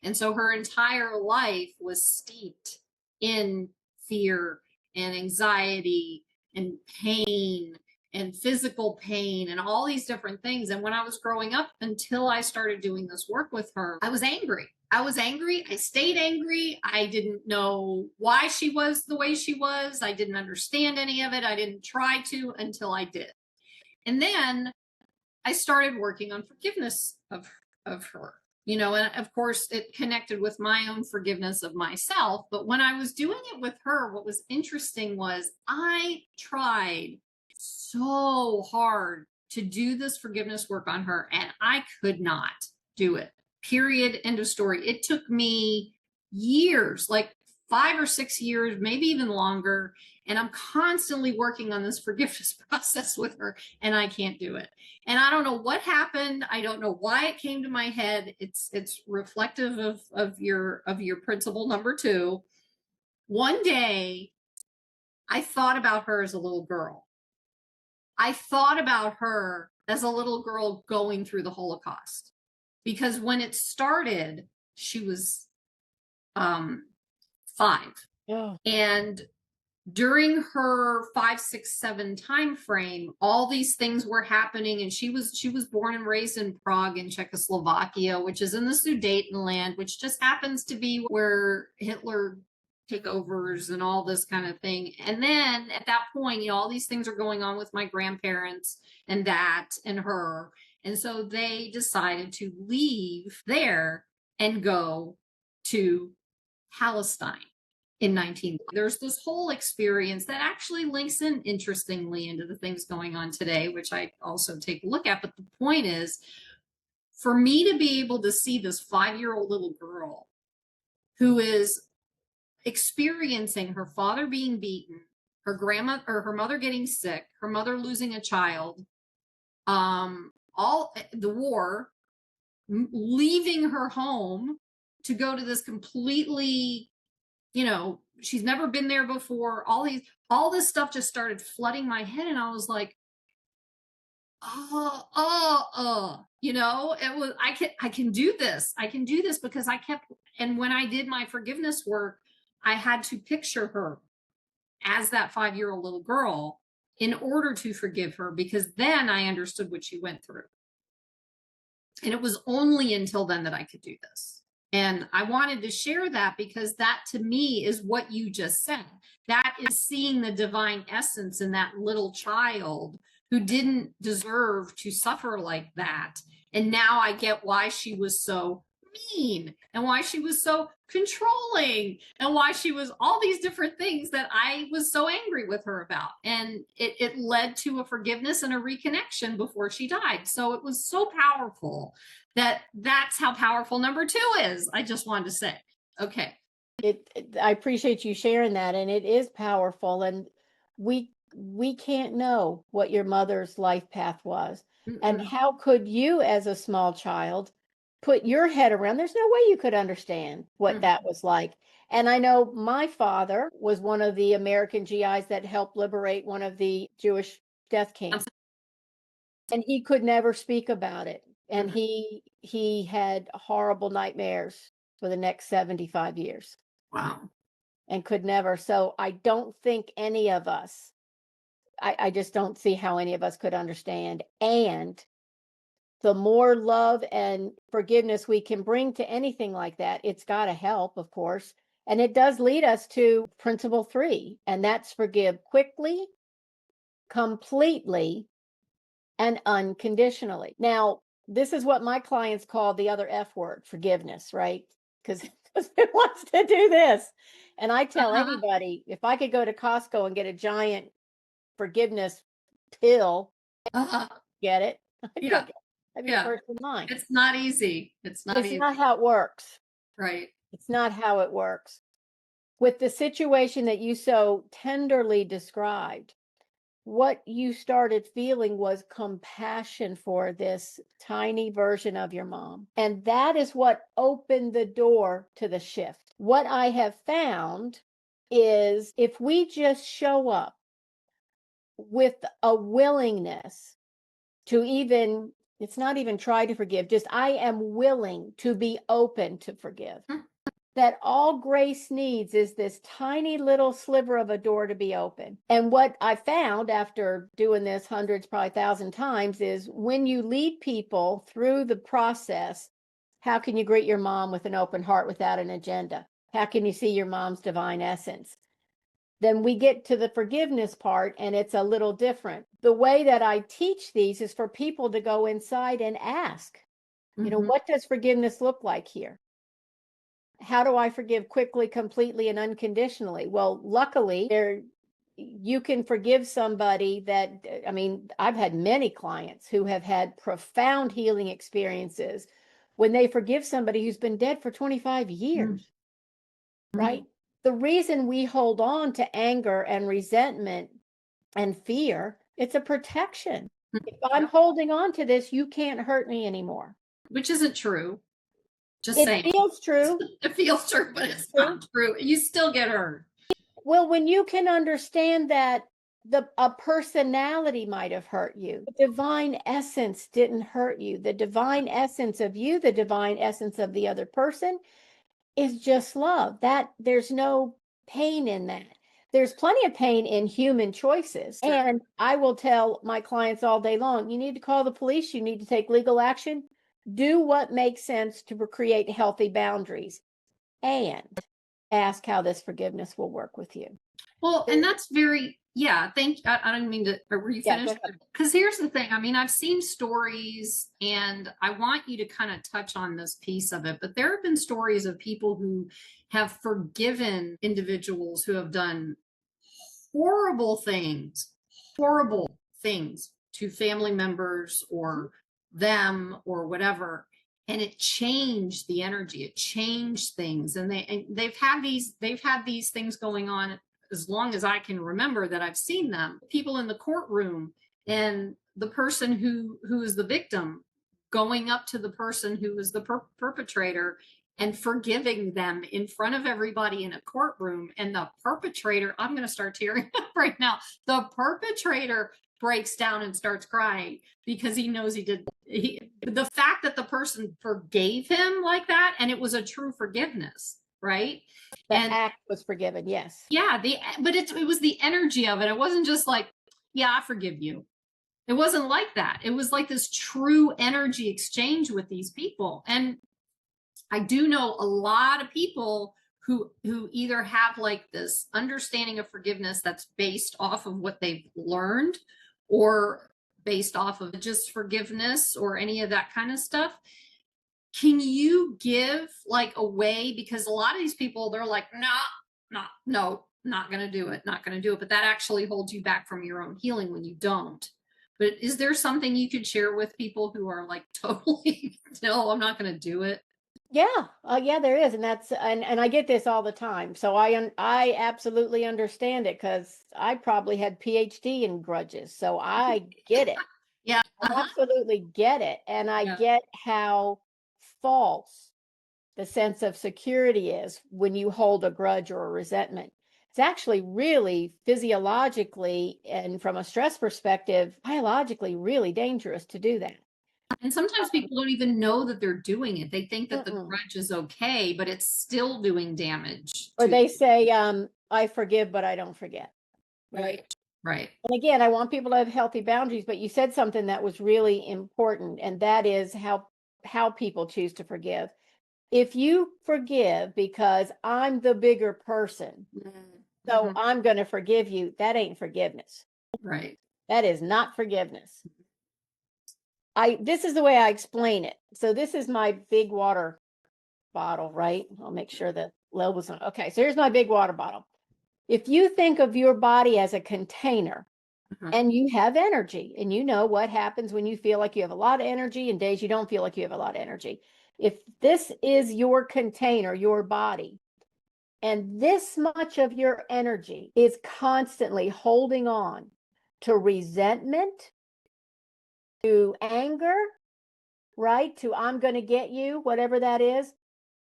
[SPEAKER 1] And so her entire life was steeped in fear and anxiety and pain and physical pain and all these different things. And when I was growing up, until I started doing this work with her, I was angry. I stayed angry. I didn't know why she was the way she was. I didn't understand any of it. I didn't try to until I did. And then I started working on forgiveness of her, and of course it connected with my own forgiveness of myself. But when I was doing it with her, what was interesting was I tried so hard to do this forgiveness work on her, and I could not do it. Period. End of story. It took me years, like 5 or 6 years, maybe even longer. And I'm constantly working on this forgiveness process with her, and I can't do it. And I don't know what happened. I don't know why it came to my head. It's reflective of your principle number 2. One day, I thought about her as a little girl. I thought about her as a little girl going through the Holocaust, because when it started, she was 5.
[SPEAKER 2] Oh.
[SPEAKER 1] And during her 5, 6, 7 time frame, all these things were happening. And she was born and raised in Prague in Czechoslovakia, which is in the Sudetenland, which just happens to be where Hitler takeovers and all this kind of thing. And then at that point, all these things are going on with my grandparents and that and her. And so they decided to leave there and go to Palestine in 19. There's this whole experience that actually links in interestingly into the things going on today, which I also take a look at. But the point is, for me to be able to see this 5-year-old little girl who is experiencing her father being beaten, her grandma or her mother getting sick, her mother losing a child, all the war, leaving her home to go to this completely, she's never been there before. All this stuff just started flooding my head, and I was like, it was, I can do this. I can do this because and when I did my forgiveness work, I had to picture her as that 5-year-old little girl in order to forgive her, because then I understood what she went through. And it was only until then that I could do this. And I wanted to share that because that to me is what you just said. That is seeing the divine essence in that little child who didn't deserve to suffer like that. And now I get why she was so mean and why she was so controlling and why she was all these different things that I was so angry with her about. And it led to a forgiveness and a reconnection before she died. So it was so powerful that's how powerful number 2 is. I just wanted to say. Okay.
[SPEAKER 2] I appreciate you sharing that, and it is powerful. And we can't know what your mother's life path was. And how could you, as a small child, put your head around? There's no way you could understand what that was like. And I know my father was one of the American GIs that helped liberate one of the Jewish death camps, and he could never speak about it. And he had horrible nightmares for the next 75 years.
[SPEAKER 1] Wow.
[SPEAKER 2] And could never. So I don't think any of us, I just don't see how any of us could understand. And the more love and forgiveness we can bring to anything like that, it's got to help, of course. And it does lead us to principle 3, and that's forgive quickly, completely and unconditionally. Now, this is what my clients call the other F word, forgiveness, right? Because who wants to do this? And I tell anybody, if I could go to Costco and get a giant forgiveness pill, get it? I'd
[SPEAKER 1] Yeah.
[SPEAKER 2] I'd be
[SPEAKER 1] Yeah.
[SPEAKER 2] first in line.
[SPEAKER 1] It's not easy. It's not
[SPEAKER 2] It's
[SPEAKER 1] easy.
[SPEAKER 2] not how it works.
[SPEAKER 1] Right.
[SPEAKER 2] It's not how it works. With the situation that you so tenderly described, what you started feeling was compassion for this tiny version of your mom. And that is what opened the door to the shift. What I have found is if we just show up with a willingness to even, it's not even try to forgive, just I am willing to be open to forgive. That all grace needs is this tiny little sliver of a door to be open. And what I found after doing this hundreds, probably 1,000 times, is when you lead people through the process, how can you greet your mom with an open heart without an agenda? How can you see your mom's divine essence? Then we get to the forgiveness part, and it's a little different. The way that I teach these is for people to go inside and ask, what does forgiveness look like here? How do I forgive quickly, completely, and unconditionally? Well, luckily, you can forgive somebody that, I mean, I've had many clients who have had profound healing experiences when they forgive somebody who's been dead for 25 years, right? The reason we hold on to anger and resentment and fear, it's a protection. If I'm holding on to this, you can't hurt me anymore.
[SPEAKER 1] Which isn't true. Just
[SPEAKER 2] It
[SPEAKER 1] saying.
[SPEAKER 2] feels true.
[SPEAKER 1] It feels true, but it's not true. You still get hurt.
[SPEAKER 2] Well, when you can understand that a personality might have hurt you, the divine essence didn't hurt you. The divine essence of you, the divine essence of the other person is just love. That there's no pain in that. There's plenty of pain in human choices.
[SPEAKER 1] Sure.
[SPEAKER 2] And I will tell my clients all day long, you need to call the police, you need to take legal action, do what makes sense to create healthy boundaries, and ask how this forgiveness will work with you.
[SPEAKER 1] Well, and that's very, I don't mean to, were you finished? Because here's the thing. I mean, I've seen stories, and I want you to kind of touch on this piece of it, but there have been stories of people who have forgiven individuals who have done horrible things to family members or them or whatever. And it changed the energy. It changed things. And they've had these things going on as long as I can remember that I've seen them. People in the courtroom, and the person who is the victim going up to the person who is the perpetrator and forgiving them in front of everybody in a courtroom. And the perpetrator, I'm going to start tearing up right now. The perpetrator breaks down and starts crying because he knows the fact that the person forgave him like that, and it was a true forgiveness, right?
[SPEAKER 2] The act was forgiven, yes.
[SPEAKER 1] Yeah, but it was the energy of it. It wasn't just like, yeah, I forgive you. It wasn't like that. It was like this true energy exchange with these people. And I do know a lot of people who either have like this understanding of forgiveness that's based off of what they've learned, or based off of just forgiveness or any of that kind of stuff. Can you give like a way? Because a lot of these people, they're like, no, not going to do it. But that actually holds you back from your own healing when you don't. But is there something you could share with people who are like totally, no, I'm not going to do it?
[SPEAKER 2] Yeah, there is. And that's, and I get this all the time. So I absolutely understand it, because I probably had PhD in grudges. So I get it.
[SPEAKER 1] Yeah.
[SPEAKER 2] I absolutely get it. And I get how false the sense of security is when you hold a grudge or a resentment. It's actually really physiologically and from a stress perspective, biologically really dangerous to do that.
[SPEAKER 1] And sometimes people don't even know that they're doing it. They think that the grudge is okay, but it's still doing damage.
[SPEAKER 2] Or they say, I forgive, but I don't forget.
[SPEAKER 1] Right.
[SPEAKER 2] And again, I want people to have healthy boundaries, but you said something that was really important, and that is how people choose to forgive. If you forgive because I'm the bigger person, so I'm going to forgive you, that ain't forgiveness.
[SPEAKER 1] Right.
[SPEAKER 2] That is not forgiveness. This is the way I explain it. So this is my big water bottle, right? I'll make sure the label's on. Okay, so here's my big water bottle. If you think of your body as a container, and you have energy, and you know what happens when you feel like you have a lot of energy and days you don't feel like you have a lot of energy. If this is your container, your body, and this much of your energy is constantly holding on to resentment, to anger, right? To I'm going to get you, whatever that is,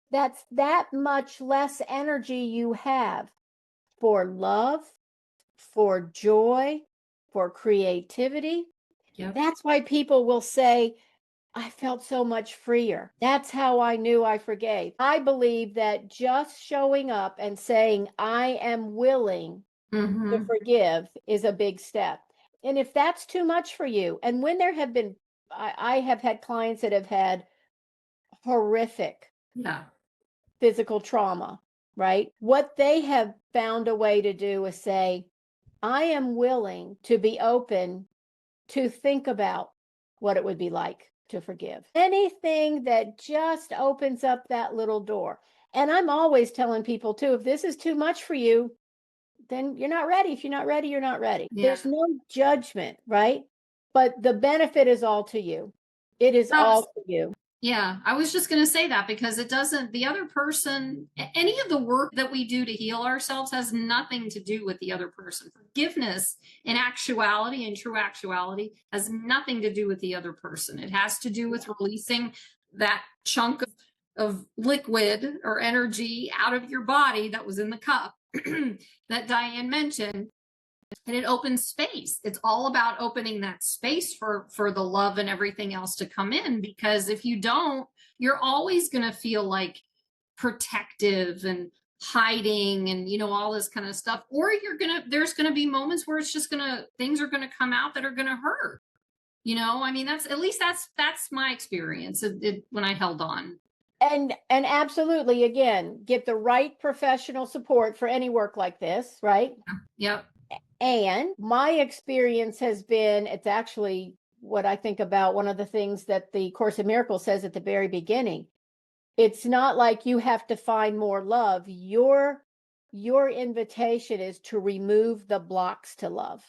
[SPEAKER 2] that's that much less energy you have for love, for joy, for creativity.
[SPEAKER 1] Yep.
[SPEAKER 2] That's why people will say, I felt so much freer. That's how I knew I forgave. I believe that just showing up and saying, I am willing to forgive is a big step. And if that's too much for you, and when there have been, I have had clients that have had horrific
[SPEAKER 1] Yeah.
[SPEAKER 2] physical trauma, right? What they have found a way to do is say, I am willing to be open to think about what it would be like to forgive. Anything that just opens up that little door. And I'm always telling people too, if this is too much for you, then you're not ready. If you're not ready, you're not ready.
[SPEAKER 1] Yeah.
[SPEAKER 2] There's no judgment, right? But the benefit is all to you. It is all to you.
[SPEAKER 1] Yeah, I was just going to say that because it doesn't, the other person, any of the work that we do to heal ourselves has nothing to do with the other person. Forgiveness in actuality, in true actuality, has nothing to do with the other person. It has to do with releasing that chunk of liquid or energy out of your body that was in the cup that Diane mentioned. And it opens space. It's all about opening that space for the love and everything else to come in, because if you don't, you're always going to feel like protective and hiding and all this kind of stuff, or there's going to be moments where it's just things are going to come out that are going to hurt. I mean, that's my experience when I held on.
[SPEAKER 2] And absolutely, again, get the right professional support for any work like this, right?
[SPEAKER 1] Yep.
[SPEAKER 2] And my experience has been, it's actually what I think about one of the things that the Course in Miracles says at the very beginning. It's not like you have to find more love. Your invitation is to remove the blocks to love.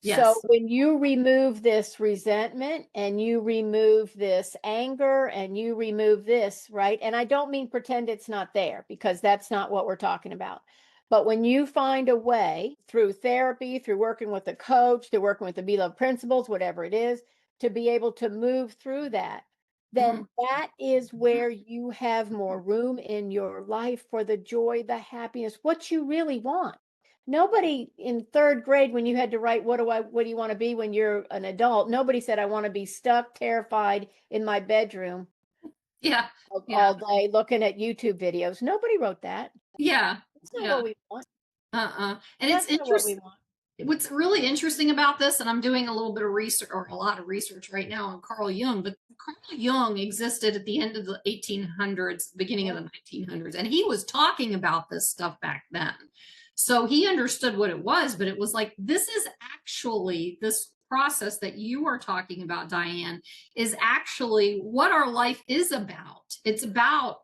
[SPEAKER 1] Yes.
[SPEAKER 2] So when you remove this resentment and you remove this anger and you remove this, right? And I don't mean pretend it's not there, because that's not what we're talking about. But when you find a way through therapy, through working with a coach, through working with the Beloved Principles, whatever it is, to be able to move through that, then that is where you have more room in your life for the joy, the happiness, what you really want. Nobody in third grade, when you had to write, what do you want to be when you're an adult? Nobody said, I want to be stuck, terrified in my bedroom.
[SPEAKER 1] Yeah.
[SPEAKER 2] All day looking at YouTube videos. Nobody wrote that.
[SPEAKER 1] Yeah.
[SPEAKER 2] That's not what we want.
[SPEAKER 1] And
[SPEAKER 2] That's
[SPEAKER 1] it's
[SPEAKER 2] not what we want.
[SPEAKER 1] What's really interesting about this, and I'm doing a little bit of research, or a lot of research right now, on Carl Jung, but Carl Jung existed at the end of the 1800s, beginning of the 1900s, and he was talking about this stuff back then. So he understood what it was, but it was like, this is actually, this process that you are talking about, Diane, is actually what our life is about. It's about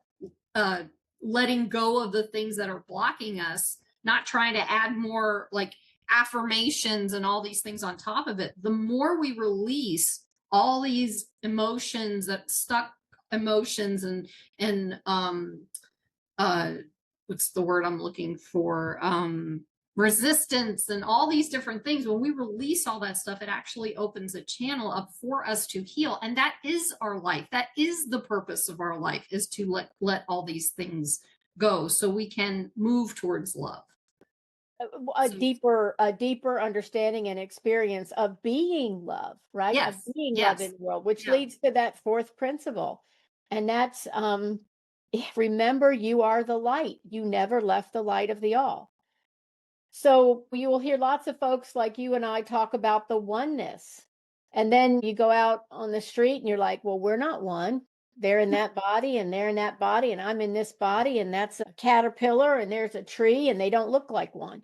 [SPEAKER 1] letting go of the things that are blocking us, not trying to add more like affirmations and all these things on top of it. The more we release all these emotions, that stuck emotions, and what's the word I'm looking for, resistance and all these different things, when we release all that stuff, it actually opens a channel up for us to heal. And that is our life. That is the purpose of our life, is to let all these things go so we can move towards love.
[SPEAKER 2] A deeper understanding and experience of being love, right?
[SPEAKER 1] Yes.
[SPEAKER 2] Of being love in the world, which leads to that fourth principle. And that's remember, you are the light. You never left the light of the all. So you will hear lots of folks like you and I talk about the oneness. And then you go out on the street and you're like, well, we're not one. They're in that body and they're in that body, and I'm in this body, and that's a caterpillar and there's a tree, and they don't look like one.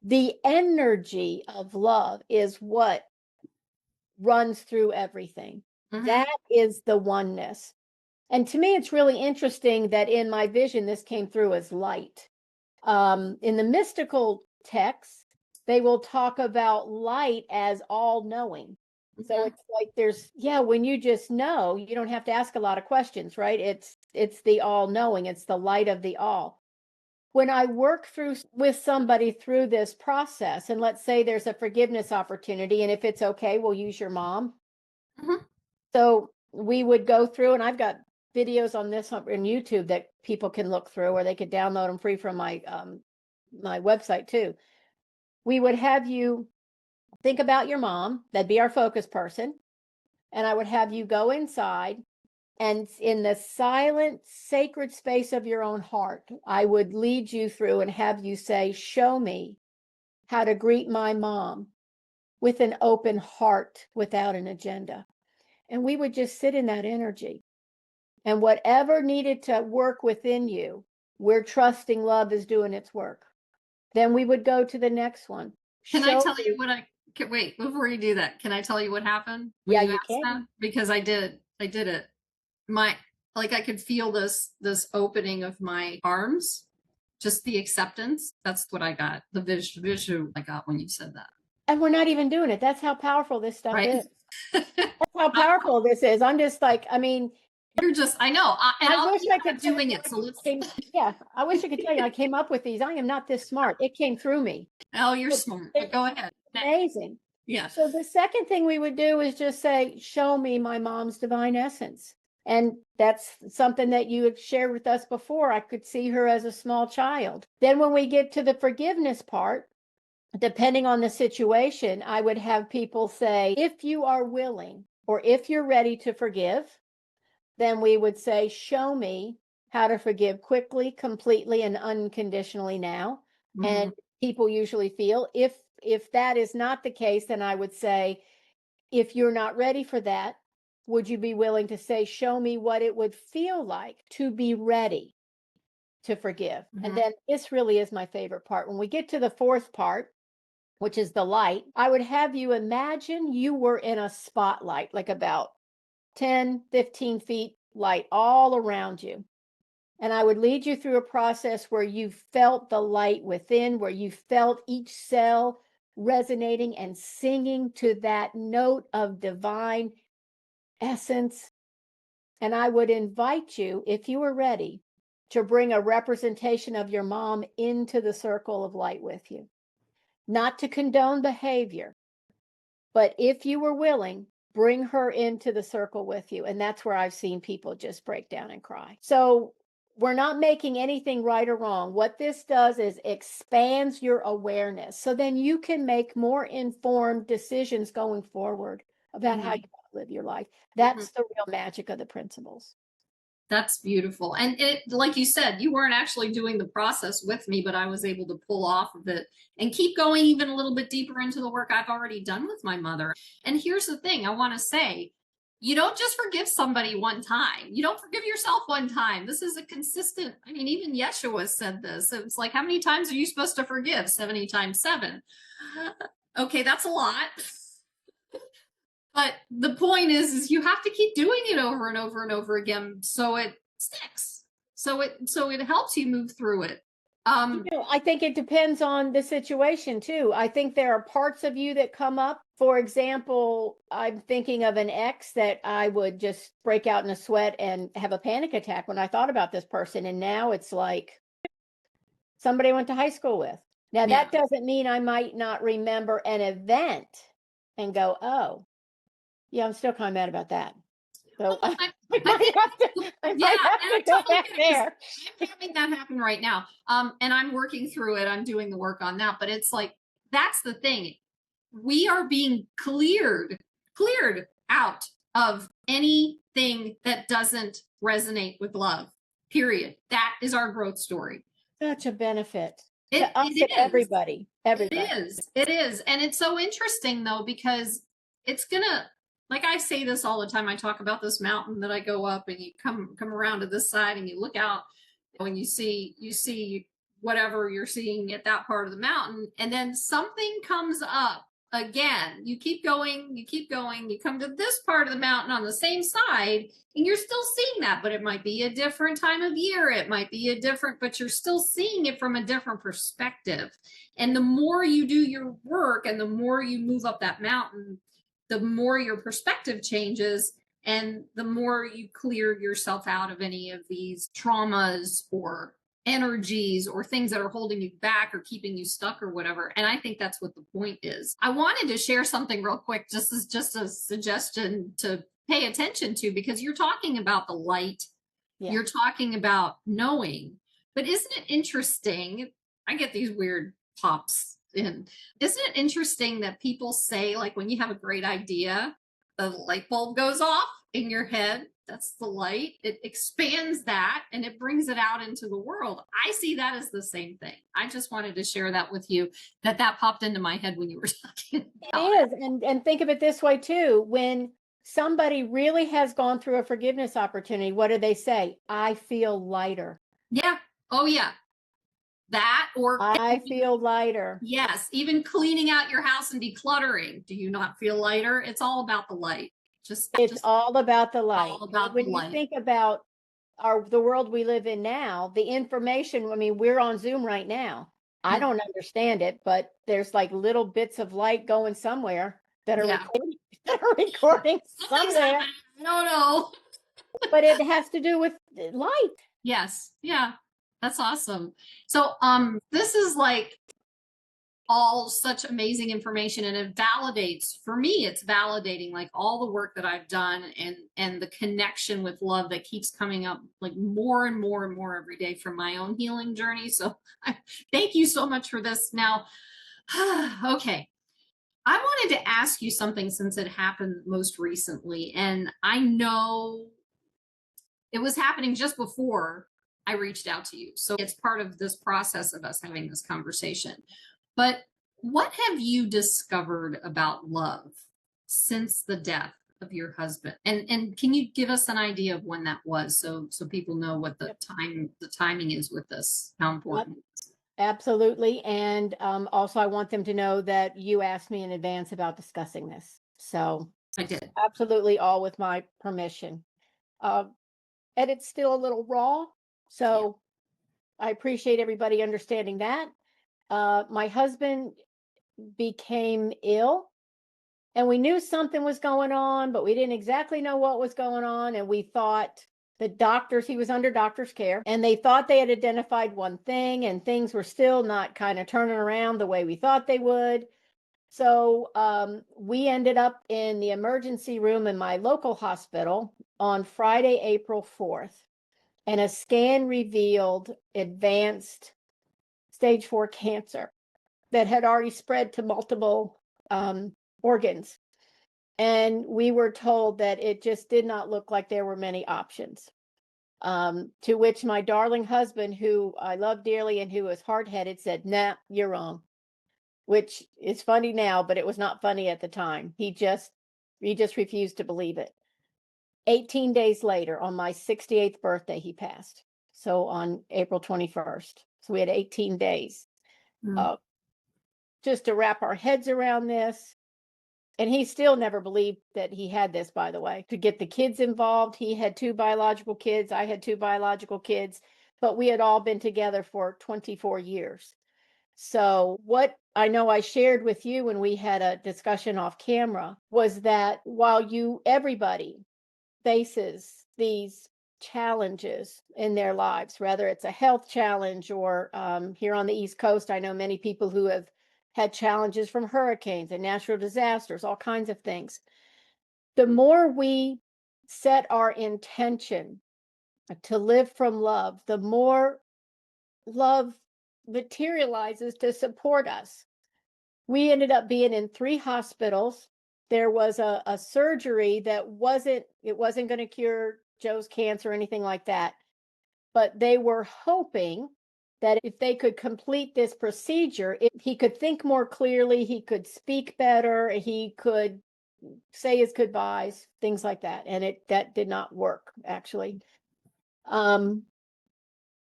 [SPEAKER 2] The energy of love is what runs through everything. That is the oneness. And to me, it's really interesting that in my vision, this came through as light. In the mystical texts, they will talk about light as all knowing. So it's like when you just know, you don't have to ask a lot of questions, right? It's the all knowing, it's the light of the all. When I work through with somebody through this process, and let's say there's a forgiveness opportunity, and if it's okay, we'll use your mom. So we would go through, and I've got videos on this on YouTube that people can look through, or they could download them free from my my website too. We would have you think about your mom. That'd be our focus person. And I would have you go inside, and in the silent, sacred space of your own heart, I would lead you through and have you say, show me how to greet my mom with an open heart without an agenda. And we would just sit in that energy. And whatever needed to work within you, we're trusting love is doing its work. Then we would go to the next one.
[SPEAKER 1] Can I tell you what wait, before you do that, can I tell you what happened?
[SPEAKER 2] Yeah, you can.
[SPEAKER 1] That? Because I did it. I could feel this opening of my arms, just the acceptance. That's what I got. The visual I got when you said that.
[SPEAKER 2] And we're not even doing it. That's how powerful this stuff is. That's how
[SPEAKER 1] Right.
[SPEAKER 2] powerful this is. I'm just like, I mean,
[SPEAKER 1] you're just, I know.
[SPEAKER 2] I wish I could
[SPEAKER 1] doing it. So let's.
[SPEAKER 2] Yeah, I wish I could tell you I came up with these. I am not this smart. It came through me.
[SPEAKER 1] Oh, you're smart. But go ahead.
[SPEAKER 2] Amazing.
[SPEAKER 1] Yeah.
[SPEAKER 2] So the second thing we would do is just say, show me my mom's divine essence. And that's something that you had shared with us before. I could see her as a small child. Then when we get to the forgiveness part, depending on the situation, I would have people say, if you are willing, or if you're ready to forgive, then we would say, show me how to forgive quickly, completely, and unconditionally now. And people usually feel if that is not the case, then I would say, if you're not ready for that, would you be willing to say, show me what it would feel like to be ready to forgive? And then this really is my favorite part. When we get to the fourth part, which is the light, I would have you imagine you were in a spotlight, like about 10, 15 feet light all around you. And I would lead you through a process where you felt the light within, where you felt each cell resonating and singing to that note of divine essence. And I would invite you, if you were ready, to bring a representation of your mom into the circle of light with you. Not to condone behavior, but if you were willing, bring her into the circle with you. And that's where I've seen people just break down and cry. So we're not making anything right or wrong. What this does is expands your awareness. So then you can make more informed decisions going forward about how you want to live your life. That's the real magic of the principles.
[SPEAKER 1] That's beautiful. And it, like you said, you weren't actually doing the process with me, but I was able to pull off of it and keep going even a little bit deeper into the work I've already done with my mother. And here's the thing I want to say, you don't just forgive somebody one time. You don't forgive yourself one time. This is a consistent, I mean, even Yeshua said this. It's like, how many times are you supposed to forgive? 70 times 7. Okay, that's a lot. But the point is you have to keep doing it over and over and over again so it sticks. So it helps you move through it.
[SPEAKER 2] I think it depends on the situation too. I think there are parts of you that come up. For example, I'm thinking of an ex that I would just break out in a sweat and have a panic attack when I thought about this person. And now it's like somebody I went to high school with. Now, that doesn't mean I might not remember an event and go, oh, yeah, I'm still kind of mad about that. So I'm having
[SPEAKER 1] that happen right now. And I'm working through it. I'm doing the work on that. But it's like, that's the thing. We are being cleared out of anything that doesn't resonate with love, period. That is our growth story.
[SPEAKER 2] Such a benefit. To us and everybody.
[SPEAKER 1] It is. And it's so interesting though, because it's gonna, like I say this all the time, I talk about this mountain that I go up and you come around to this side and you look out and you see whatever you're seeing at that part of the mountain. And then something comes up again. You keep going, you come to this part of the mountain on the same side, and you're still seeing that, but it might be a different time of year. It might be a different, but you're still seeing it from a different perspective. And the more you do your work and the more you move up that mountain, the more your perspective changes, and the more you clear yourself out of any of these traumas or energies or things that are holding you back or keeping you stuck or whatever. And I think that's what the point is. I wanted to share something real quick, just as just a suggestion to pay attention to, because you're talking about the light. Yeah. You're talking about knowing. But isn't it interesting? I get these weird pops in. Isn't it interesting that people say, like, when you have a great idea, the light bulb goes off in your head? That's the light. It expands that and it brings it out into the world. I see that as the same thing. I just wanted to share that with you, that popped into my head when you were talking about
[SPEAKER 2] it. It is. And think of it this way too. When somebody really has gone through a forgiveness opportunity, what do they say? I feel lighter.
[SPEAKER 1] Yeah. Oh yeah. That, or
[SPEAKER 2] I feel lighter.
[SPEAKER 1] Yes. Even cleaning out your house and decluttering. Do you not feel lighter? It's all about the light.
[SPEAKER 2] It's all about the light.
[SPEAKER 1] All about
[SPEAKER 2] when
[SPEAKER 1] the light.
[SPEAKER 2] You think about the world we live in now, the information, I mean, we're on Zoom right now. I don't understand it, but there's like little bits of light going somewhere that are recording somewhere.
[SPEAKER 1] No, no.
[SPEAKER 2] But it has to do with light.
[SPEAKER 1] Yes. Yeah. That's awesome. So this is like all such amazing information, and it validates, for me, it's validating like all the work that I've done and the connection with love that keeps coming up like more and more and more every day from my own healing journey. So thank you so much for this. Now, okay. I wanted to ask you something since it happened most recently, and I know it was happening just before I reached out to you. So it's part of this process of us having this conversation. But what have you discovered about love since the death of your husband? And can you give us an idea of when that was, so people know what the timing is with this, how important?
[SPEAKER 2] Absolutely. And also I want them to know that you asked me in advance about discussing this. So
[SPEAKER 1] I did.
[SPEAKER 2] Absolutely, all with my permission. And it's still a little raw. So I appreciate everybody understanding that. My husband became ill and we knew something was going on, but we didn't exactly know what was going on. And we thought the doctors, he was under doctor's care, and they thought they had identified one thing, and things were still not kind of turning around the way we thought they would. So we ended up in the emergency room in my local hospital on Friday, April 4th. And a scan revealed advanced stage 4 cancer that had already spread to multiple organs. And we were told that it just did not look like there were many options. To which my darling husband, who I love dearly and who was hard-headed, said, "Nah, you're wrong." Which is funny now, but it was not funny at the time. He just refused to believe it. 18 days later, on my 68th birthday, he passed. So on April 21st. So we had 18 days just to wrap our heads around this. And he still never believed that he had this, by the way. To get the kids involved, he had 2 biological kids. I had 2 biological kids. But we had all been together for 24 years. So what I know I shared with you when we had a discussion off camera was that while everybody faces these challenges in their lives, whether it's a health challenge or here on the East Coast, I know many people who have had challenges from hurricanes and natural disasters, all kinds of things. The more we set our intention to live from love, the more love materializes to support us. We ended up being in 3 hospitals. There was a surgery that wasn't going to cure Joe's cancer or anything like that. But they were hoping that if they could complete this procedure, he could think more clearly, he could speak better, he could say his goodbyes, things like that. And that did not work, actually.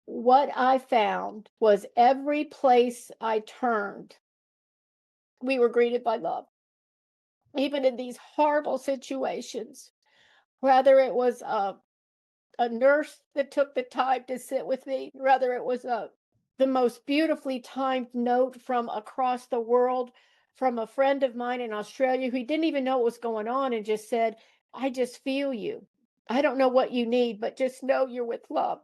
[SPEAKER 2] what I found was every place I turned, we were greeted by love, even in these horrible situations. Whether it was a nurse that took the time to sit with me, whether it was the most beautifully timed note from across the world from a friend of mine in Australia who didn't even know what was going on and just said, I just feel you. I don't know what you need, but just know you're with love.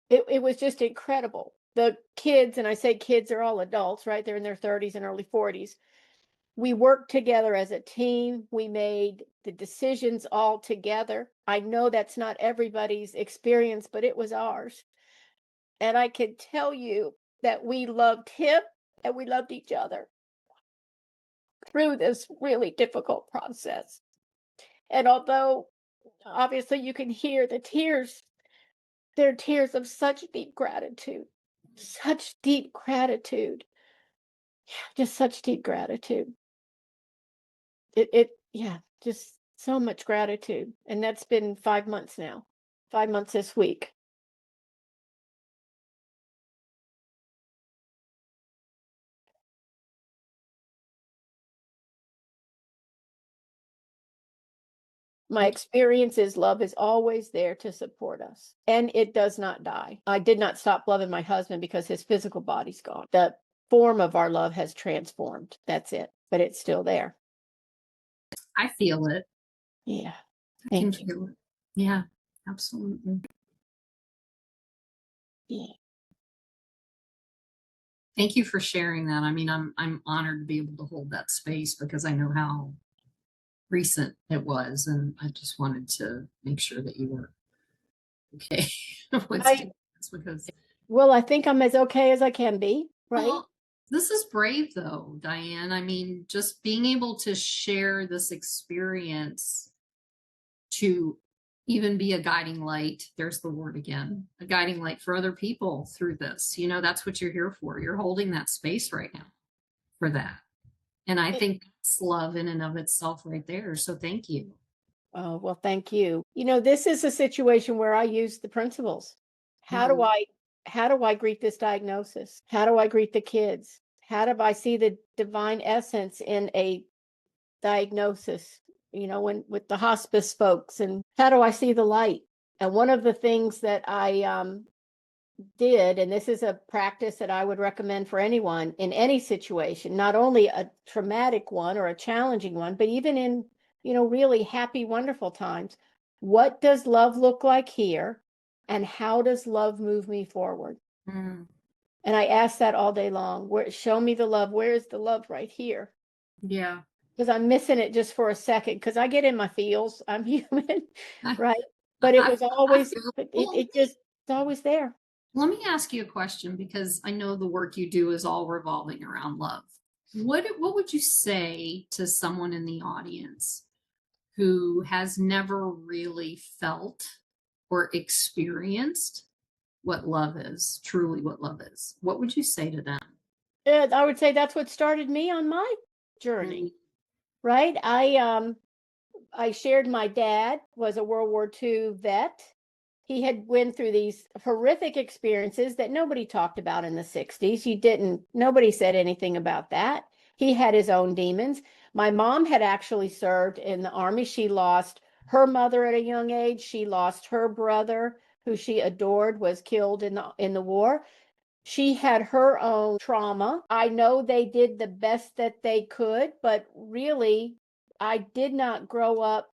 [SPEAKER 2] It was just incredible. The kids, and I say kids are all adults, right? They're in their 30s and early 40s. We worked together as a team. We made the decisions all together. I know that's not everybody's experience, but it was ours. And I can tell you that we loved him and we loved each other through this really difficult process. And although obviously you can hear the tears, they're tears of such deep gratitude, such deep gratitude, just such deep gratitude. Yeah, just so much gratitude. And that's been 5 months now, 5 months this week. My experience is love is always there to support us and it does not die. I did not stop loving my husband because his physical body's gone. The form of our love has transformed. That's it, but it's still there.
[SPEAKER 1] I feel it.
[SPEAKER 2] Yeah.
[SPEAKER 1] I can
[SPEAKER 2] Thank you.
[SPEAKER 1] feel it. Yeah, absolutely.
[SPEAKER 2] Yeah.
[SPEAKER 1] Thank you for sharing that. I mean, I'm honored to be able to hold that space because I know how recent it was, and I just wanted to make sure that you were okay with
[SPEAKER 2] I,
[SPEAKER 1] this because
[SPEAKER 2] well, I think I'm as okay as I can be, right?
[SPEAKER 1] well, this is brave though, Diane. I mean, just being able to share this experience to even be a guiding light. There's the word again, a guiding light for other people through this. You know, that's what you're here for. You're holding that space right now for that. And I
[SPEAKER 2] It-
[SPEAKER 1] think that's love in and of itself right there. So thank you.
[SPEAKER 2] Oh, well, thank you. This is a situation where I use the principles. How do
[SPEAKER 1] Mhm.
[SPEAKER 2] I how do I greet this diagnosis? How do I greet the kids? How do I see the divine essence in a diagnosis, when with the hospice folks, and how do I see the light? And one of the things that I did, and this is a practice that I would recommend for anyone in any situation, not only a traumatic one or a challenging one, but even in, really happy, wonderful times. What does love look like here? And how does love move me forward?
[SPEAKER 1] Mm,
[SPEAKER 2] And I ask that all day long. Show me the love. Where is the love right here?
[SPEAKER 1] yeah.
[SPEAKER 2] Because I'm missing it just for a second because I get in my feels. I'm human,
[SPEAKER 1] I,
[SPEAKER 2] right? But it
[SPEAKER 1] I,
[SPEAKER 2] was
[SPEAKER 1] I
[SPEAKER 2] always,
[SPEAKER 1] feel,
[SPEAKER 2] it's always there.
[SPEAKER 1] let me ask you a question because I know the work you do is all revolving around love. What would you say to someone in the audience who has never really felt or experienced what love is, truly what love is? What would you say to them?
[SPEAKER 2] And I would say that's what started me on my journey,
[SPEAKER 1] Mm,
[SPEAKER 2] right? I shared my dad was a World War II vet. He had went through these horrific experiences that nobody talked about in the 60s. Nobody said anything about that. He had his own demons. My mom had actually served in the army. She lost her mother at a young age. She lost her brother, who she adored, was killed in the war. She had her own trauma. I know they did the best that they could, but really, I did not grow up.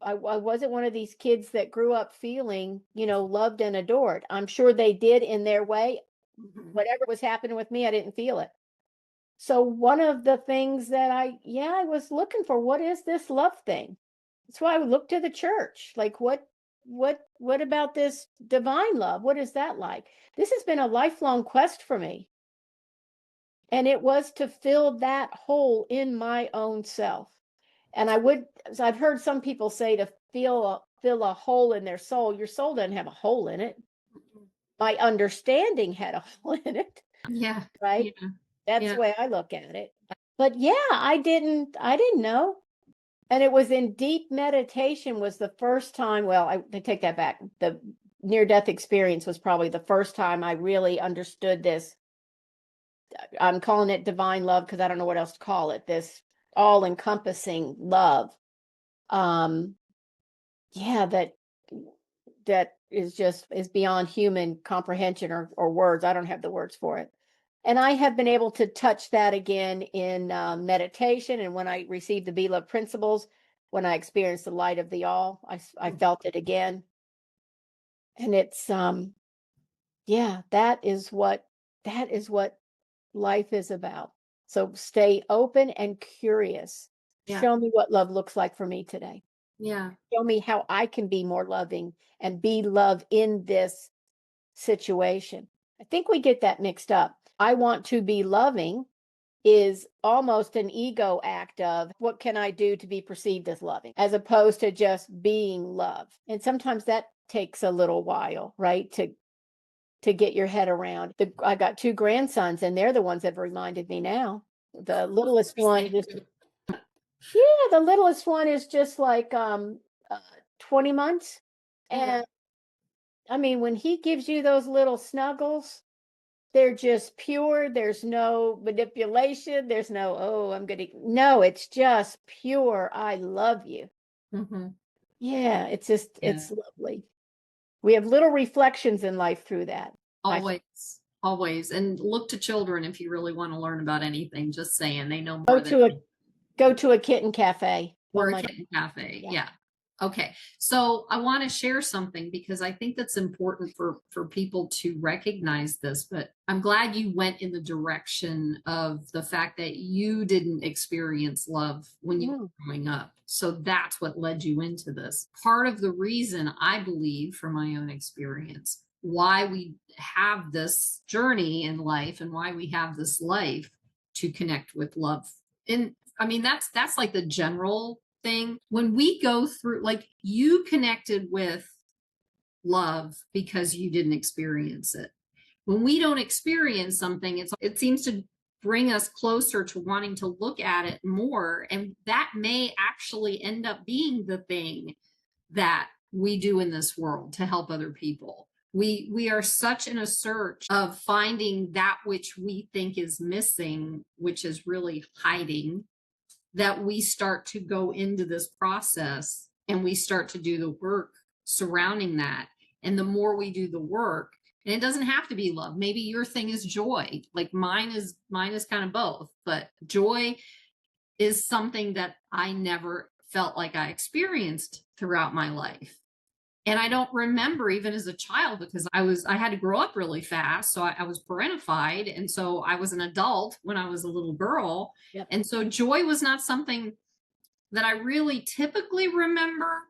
[SPEAKER 2] I wasn't one of these kids that grew up feeling, loved and adored. I'm sure they did in their way.
[SPEAKER 1] mhm.
[SPEAKER 2] Whatever was happening with me, I didn't feel it. So one of the things that I was looking for, what is this love thing? That's why I would look to the church. Like what about this divine love? What is that like? This has been a lifelong quest for me. And it was to fill that hole in my own self. And I've heard some people say to fill a hole in their soul. Your soul doesn't have a hole in it. My understanding had a hole in it,
[SPEAKER 1] Yeah,
[SPEAKER 2] right?
[SPEAKER 1] yeah,
[SPEAKER 2] That's
[SPEAKER 1] yeah.
[SPEAKER 2] the way I look at it. But yeah, I didn't know. And it was in deep meditation was the first time, well, I take that back. The near-death experience was probably the first time I really understood this. I'm calling it divine love because I don't know what else to call it. This all-encompassing love. Yeah, that is beyond human comprehension or words. I don't have the words for it. And I have been able to touch that again in meditation. And when I received the Be Love principles, when I experienced the light of the all, I felt it again. And it's, yeah, that is what life is about. So stay open and curious.
[SPEAKER 1] Yeah.
[SPEAKER 2] Show me what love looks like for me today.
[SPEAKER 1] Yeah.
[SPEAKER 2] Show me how I can be more loving and be love in this situation. I think we get that mixed up. I want to be loving is almost an ego act of what can I do to be perceived as loving, as opposed to just being love. And sometimes that takes a little while, right? To get your head around. I got 2 grandsons, and they're the ones that have reminded me now. The littlest one just, yeah, the littlest one is just like 20 months. And I mean, when he gives you those little snuggles, they're just pure. There's no manipulation. There's no, oh, no, it's just pure. I love you.
[SPEAKER 1] Mm-hmm.
[SPEAKER 2] Yeah, it's just, it's lovely. We have little reflections in life through that.
[SPEAKER 1] Always. And look to children if you really want to learn about anything. Just saying, they know
[SPEAKER 2] Go
[SPEAKER 1] more than
[SPEAKER 2] go to a kitten cafe.
[SPEAKER 1] or a kitten cafe. Yeah. Okay. So I want to share something because I think that's important for people to recognize this, but I'm glad you went in the direction of the fact that you didn't experience love when you were growing up. So that's what led you into this. Part of the reason I believe from my own experience, why we have this journey in life and why we have this life to connect with love. And I mean, that's like the general thing. When we go through, like, you connected with love because you didn't experience it. When we don't experience something, it seems to bring us closer to wanting to look at it more. And that may actually end up being the thing that we do in this world to help other people. We are such in a search of finding that which we think is missing, which is really hiding, that we start to go into this process and we start to do the work surrounding that. And the more we do the work, and it doesn't have to be love. Maybe your thing is joy. Like mine is kind of both, but joy is something that I never felt like I experienced throughout my life. And I don't remember even as a child because I had to grow up really fast. So I was parentified. And so I was an adult when I was a little girl.
[SPEAKER 2] Yep.
[SPEAKER 1] And so joy was not something that I really typically remember.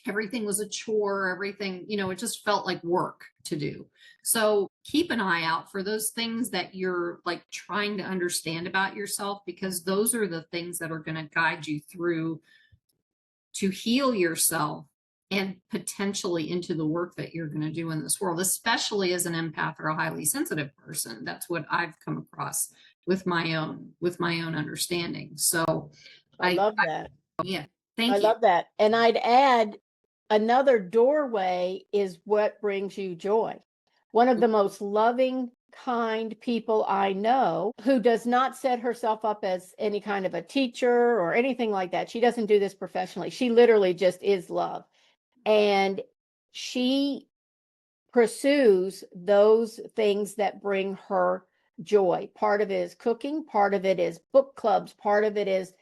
[SPEAKER 1] Everything was a chore, everything, it just felt like work to do. So keep an eye out for those things that you're like trying to understand about yourself, because those are the things that are going to guide you through to heal yourself and potentially into the work that you're going to do in this world, especially as an empath or a highly sensitive person. That's what I've come across with my own understanding. So
[SPEAKER 2] I love that.
[SPEAKER 1] Yeah. Thank you.
[SPEAKER 2] I love that. And I'd add another doorway is what brings you joy. One of the most loving, kind people I know who does not set herself up as any kind of a teacher or anything like that. She doesn't do this professionally. She literally just is love. And she pursues those things that bring her joy. Part of it is cooking, part of it is book clubs, part of it is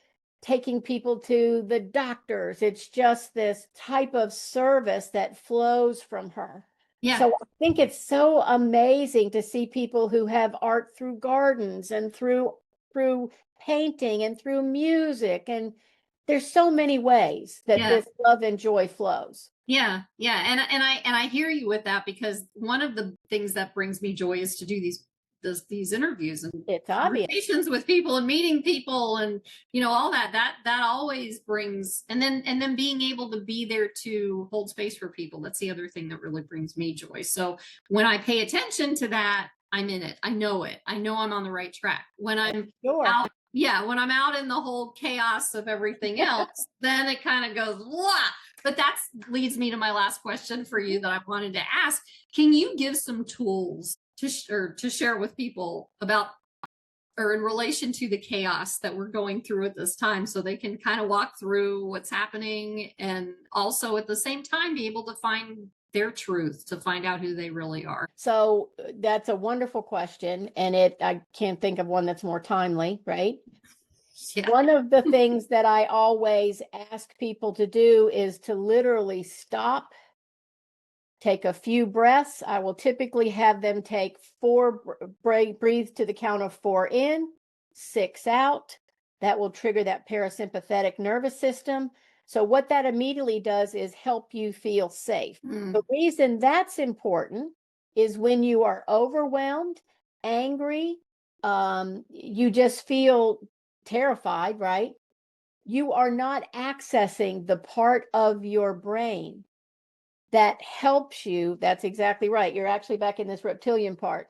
[SPEAKER 2] taking people to the doctors. It's just this type of service that flows from her.
[SPEAKER 1] Yeah.
[SPEAKER 2] So I think it's so amazing to see people who have art through gardens and through painting and through music. And there's so many ways that this love and joy flows.
[SPEAKER 1] Yeah. And I hear you with that, because one of the things that brings me joy is to do these interviews and conversations with people and meeting people and all that always brings, and then being able to be there to hold space for people. That's the other thing that really brings me joy. So when I pay attention to that, I'm in it. I know I'm on the right track. When I'm out, when I'm out in the whole chaos of everything else, then it kind of goes, wah. But that leads me to my last question for you that I wanted to ask. Can you give some tools to share with people about, or in relation to the chaos that we're going through at this time, so they can kind of walk through what's happening and also at the same time be able to find their truth, to find out who they really are?
[SPEAKER 2] So that's a wonderful question. And I can't think of one that's more timely, right?
[SPEAKER 1] Yeah.
[SPEAKER 2] One of the things that I always ask people to do is to literally stop, take a few breaths. I will typically have them take breathe to the count of 4 in, 6 out. That will trigger that parasympathetic nervous system. So what that immediately does is help you feel safe. The reason that's important is when you are overwhelmed, angry, you just feel terrified, right? You are not accessing the part of your brain that helps you. That's exactly right. You're actually back in this reptilian part.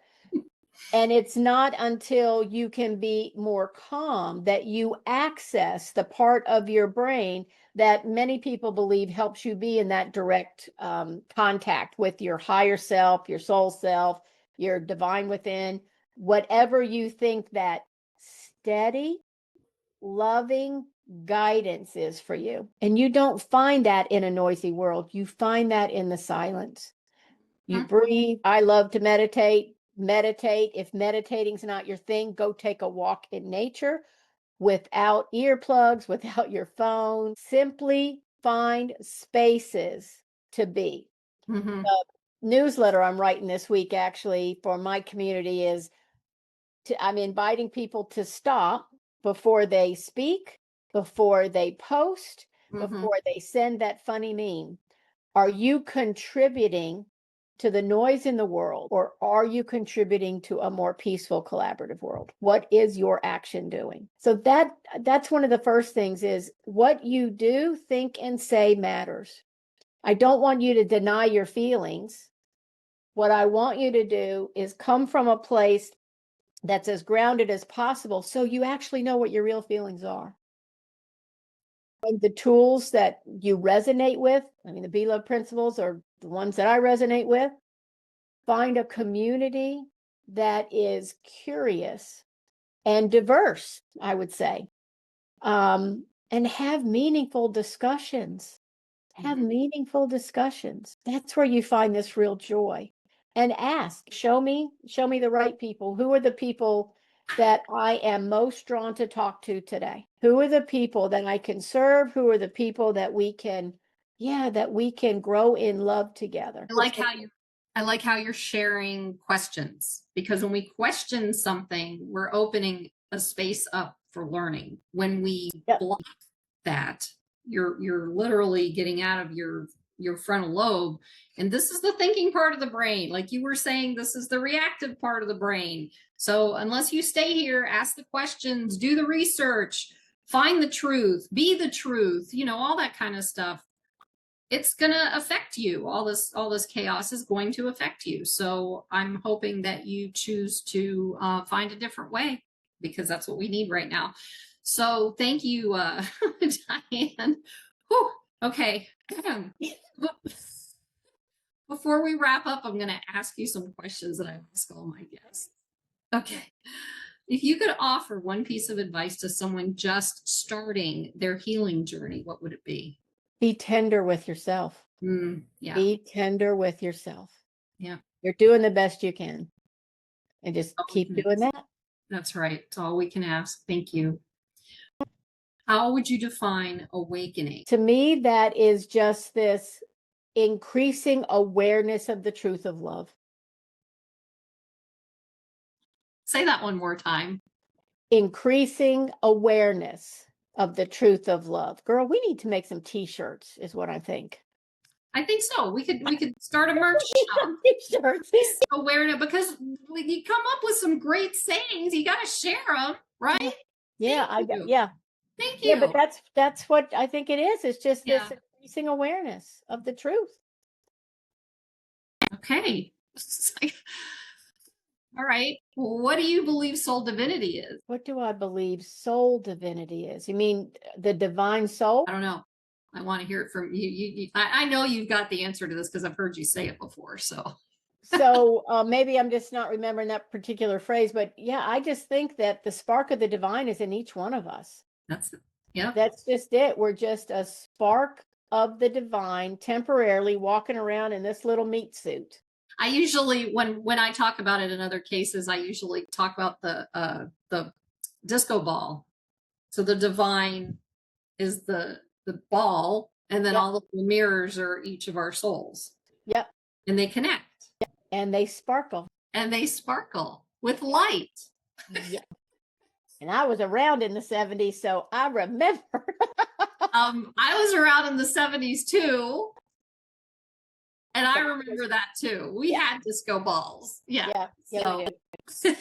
[SPEAKER 2] And it's not until you can be more calm that you access the part of your brain that many people believe helps you be in that direct contact with your higher self, your soul self, your divine within, whatever you think that steady, loving guidance is for you. And you don't find that in a noisy world. You find that in the silence. You breathe. I love to meditate. Meditate. If meditating's not your thing, go take a walk in nature without earplugs, without your phone. Simply find spaces to be.
[SPEAKER 1] Mm-hmm.
[SPEAKER 2] The newsletter I'm writing this week, actually, for my community is I'm inviting people to stop before they speak, before they post, before they send that funny meme. Are you contributing to the noise in the world, or are you contributing to a more peaceful, collaborative world? What is your action doing? So that's one of the first things, is what you do, think, and say matters. I don't want you to deny your feelings. What I want you to do is come from a place that's as grounded as possible, so you actually know what your real feelings are. And the tools that you resonate with, I mean, the Be Love principles are the ones that I resonate with. Find a community that is curious and diverse, I would say, and have meaningful discussions. Have meaningful discussions. That's where you find this real joy. And ask, show me the right people. Who are the people that I am most drawn to talk to today? Who are the people that I can serve? Who are the people that we can grow in love together?
[SPEAKER 1] I like how you're sharing questions, because when we question something, we're opening a space up for learning. When we block that, you're literally getting out of your frontal lobe, and this is the thinking part of the brain. Like you were saying, this is the reactive part of the brain. So unless you stay here, ask the questions, do the research, find the truth, be the truth, all that kind of stuff, it's going to affect you. All this chaos is going to affect you. So I'm hoping that you choose to find a different way, because that's what we need right now. So thank you, Diane. Whew. Okay. Before we wrap up, I'm going to ask you some questions that I ask all my guests. Okay. If you could offer one piece of advice to someone just starting their healing journey, what would it be?
[SPEAKER 2] Be tender with yourself.
[SPEAKER 1] Yeah.
[SPEAKER 2] Be tender with yourself.
[SPEAKER 1] Yeah.
[SPEAKER 2] You're doing the best you can. And just keep doing that.
[SPEAKER 1] That's right. It's all we can ask. Thank you. How would you define awakening?
[SPEAKER 2] To me, that is just this increasing awareness of the truth of love.
[SPEAKER 1] Say that one more time.
[SPEAKER 2] Increasing awareness of the truth of love. Girl, we need to make some t-shirts, is what I think.
[SPEAKER 1] I think so. We could start a merch shop.
[SPEAKER 2] T-shirts.
[SPEAKER 1] Awareness, because you come up with some great sayings. You got to share them, right?
[SPEAKER 2] Yeah,
[SPEAKER 1] yeah. Thank you.
[SPEAKER 2] Yeah, but that's what I think it is. It's just this increasing awareness of the truth.
[SPEAKER 1] Okay. All right. Well, what do you believe soul divinity is?
[SPEAKER 2] What do I believe soul divinity is? You mean the divine soul?
[SPEAKER 1] I don't know. I want to hear it from you. I know you've got the answer to this because I've heard you say it before. So
[SPEAKER 2] Maybe I'm just not remembering that particular phrase, but yeah, I just think that the spark of the divine is in each one of us.
[SPEAKER 1] Yeah.
[SPEAKER 2] That's just it. We're just a spark of the divine temporarily walking around in this little meat suit.
[SPEAKER 1] I usually, when I talk about it in other cases, I usually talk about the disco ball. So the divine is the ball, and then all of the mirrors are each of our souls.
[SPEAKER 2] Yep.
[SPEAKER 1] And they connect.
[SPEAKER 2] Yep. And they sparkle.
[SPEAKER 1] And they sparkle with light.
[SPEAKER 2] Yep. And I was around in the 70s, so I remember.
[SPEAKER 1] I was around in the 70s too. And I remember that too. We had disco balls. Yeah. So, I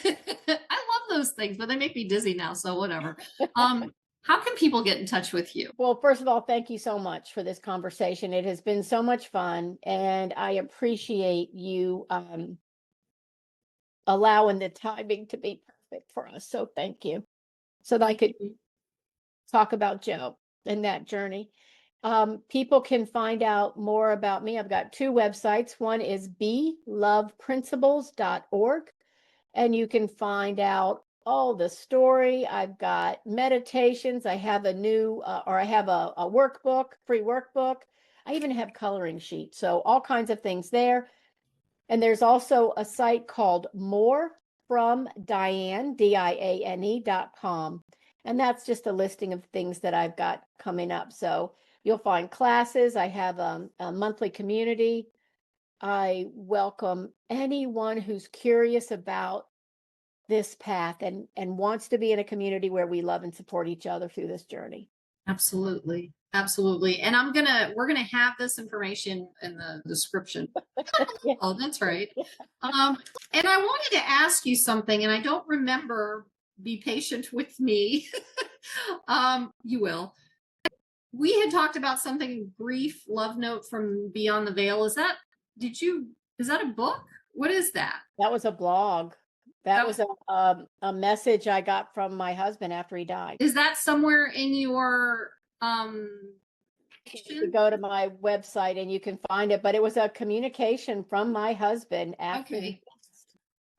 [SPEAKER 1] love those things, but they make me dizzy now. So whatever. How can people get in touch with you?
[SPEAKER 2] Well, first of all, thank you so much for this conversation. It has been so much fun, and I appreciate you allowing the timing to be perfect for us. So thank you. So that I could talk about Joe and that journey. People can find out more about me. I've got 2 websites. One is beloveprinciples.org, and you can find out all the story. I've got meditations. I have a new, I have a workbook, free workbook. I even have coloring sheets. So all kinds of things there. And there's also a site called More from Diane, DIANE.com. And that's just a listing of things that I've got coming up. So you'll find classes. I have a monthly community. I welcome anyone who's curious about this path and wants to be in a community where we love and support each other through this journey.
[SPEAKER 1] Absolutely. Absolutely. And we're going to have this information in the description.
[SPEAKER 2] Yeah.
[SPEAKER 1] Oh, that's right. And I wanted to ask you something, and I don't remember. Be patient with me. You will. We had talked about something, grief, love note from Beyond the Veil. Is that a book? What is that?
[SPEAKER 2] That was a blog. That was a message I got from my husband after he died.
[SPEAKER 1] Is that somewhere in your
[SPEAKER 2] you go to my website and you can find it, but it was a communication from my husband after.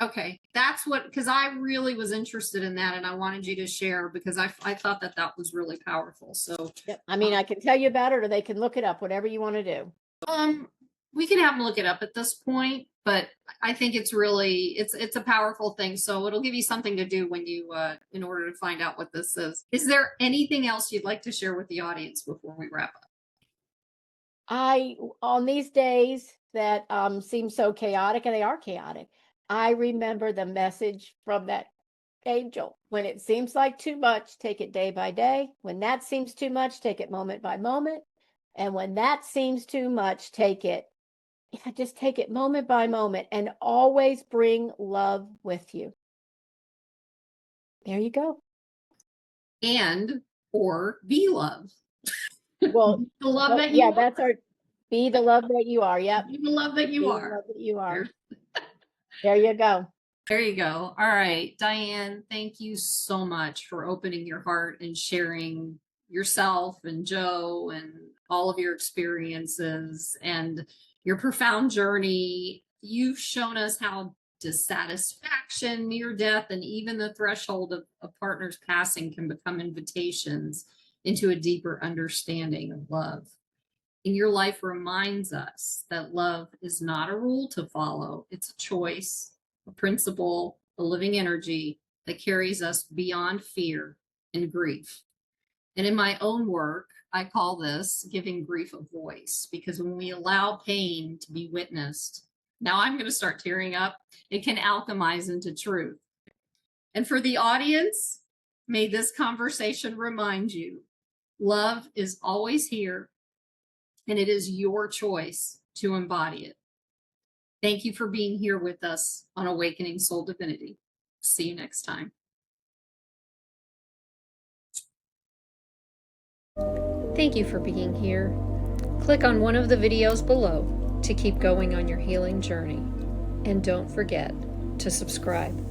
[SPEAKER 1] Okay. That's because I really was interested in that, and I wanted you to share because I thought that was really powerful. So
[SPEAKER 2] I mean, I can tell you about it, or they can look it up, whatever you want to do.
[SPEAKER 1] We can have them look it up at this point, but I think it's really, it's a powerful thing. So it'll give you something to do when you, in order to find out what this is. Is there anything else you'd like to share with the audience before we wrap up?
[SPEAKER 2] On these days that seem so chaotic, and they are chaotic, I remember the message from that angel. When it seems like too much, take it day by day. When that seems too much, take it moment by moment. And when that seems too much, just take it moment by moment, and always bring love with you. There you go.
[SPEAKER 1] Or be love.
[SPEAKER 2] Well,
[SPEAKER 1] the love that you are.
[SPEAKER 2] Be the love that you are. Yep.
[SPEAKER 1] Be the love that you are.
[SPEAKER 2] The love that you are. There you go.
[SPEAKER 1] There you go. All right, Diane, thank you so much for opening your heart and sharing yourself and Joe and all of your experiences and your profound journey. You've shown us how dissatisfaction, near death, and even the threshold of a partner's passing can become invitations into a deeper understanding of love. And your life reminds us that love is not a rule to follow. It's a choice, a principle, a living energy that carries us beyond fear and grief. And in my own work, I call this giving grief a voice, because when we allow pain to be witnessed, now I'm going to start tearing up, it can alchemize into truth. And for the audience, may this conversation remind you, love is always here, and it is your choice to embody it. Thank you for being here with us on Awakening Soul Divinity. See you next time.
[SPEAKER 3] Thank you for being here. Click on one of the videos below to keep going on your healing journey. And don't forget to subscribe.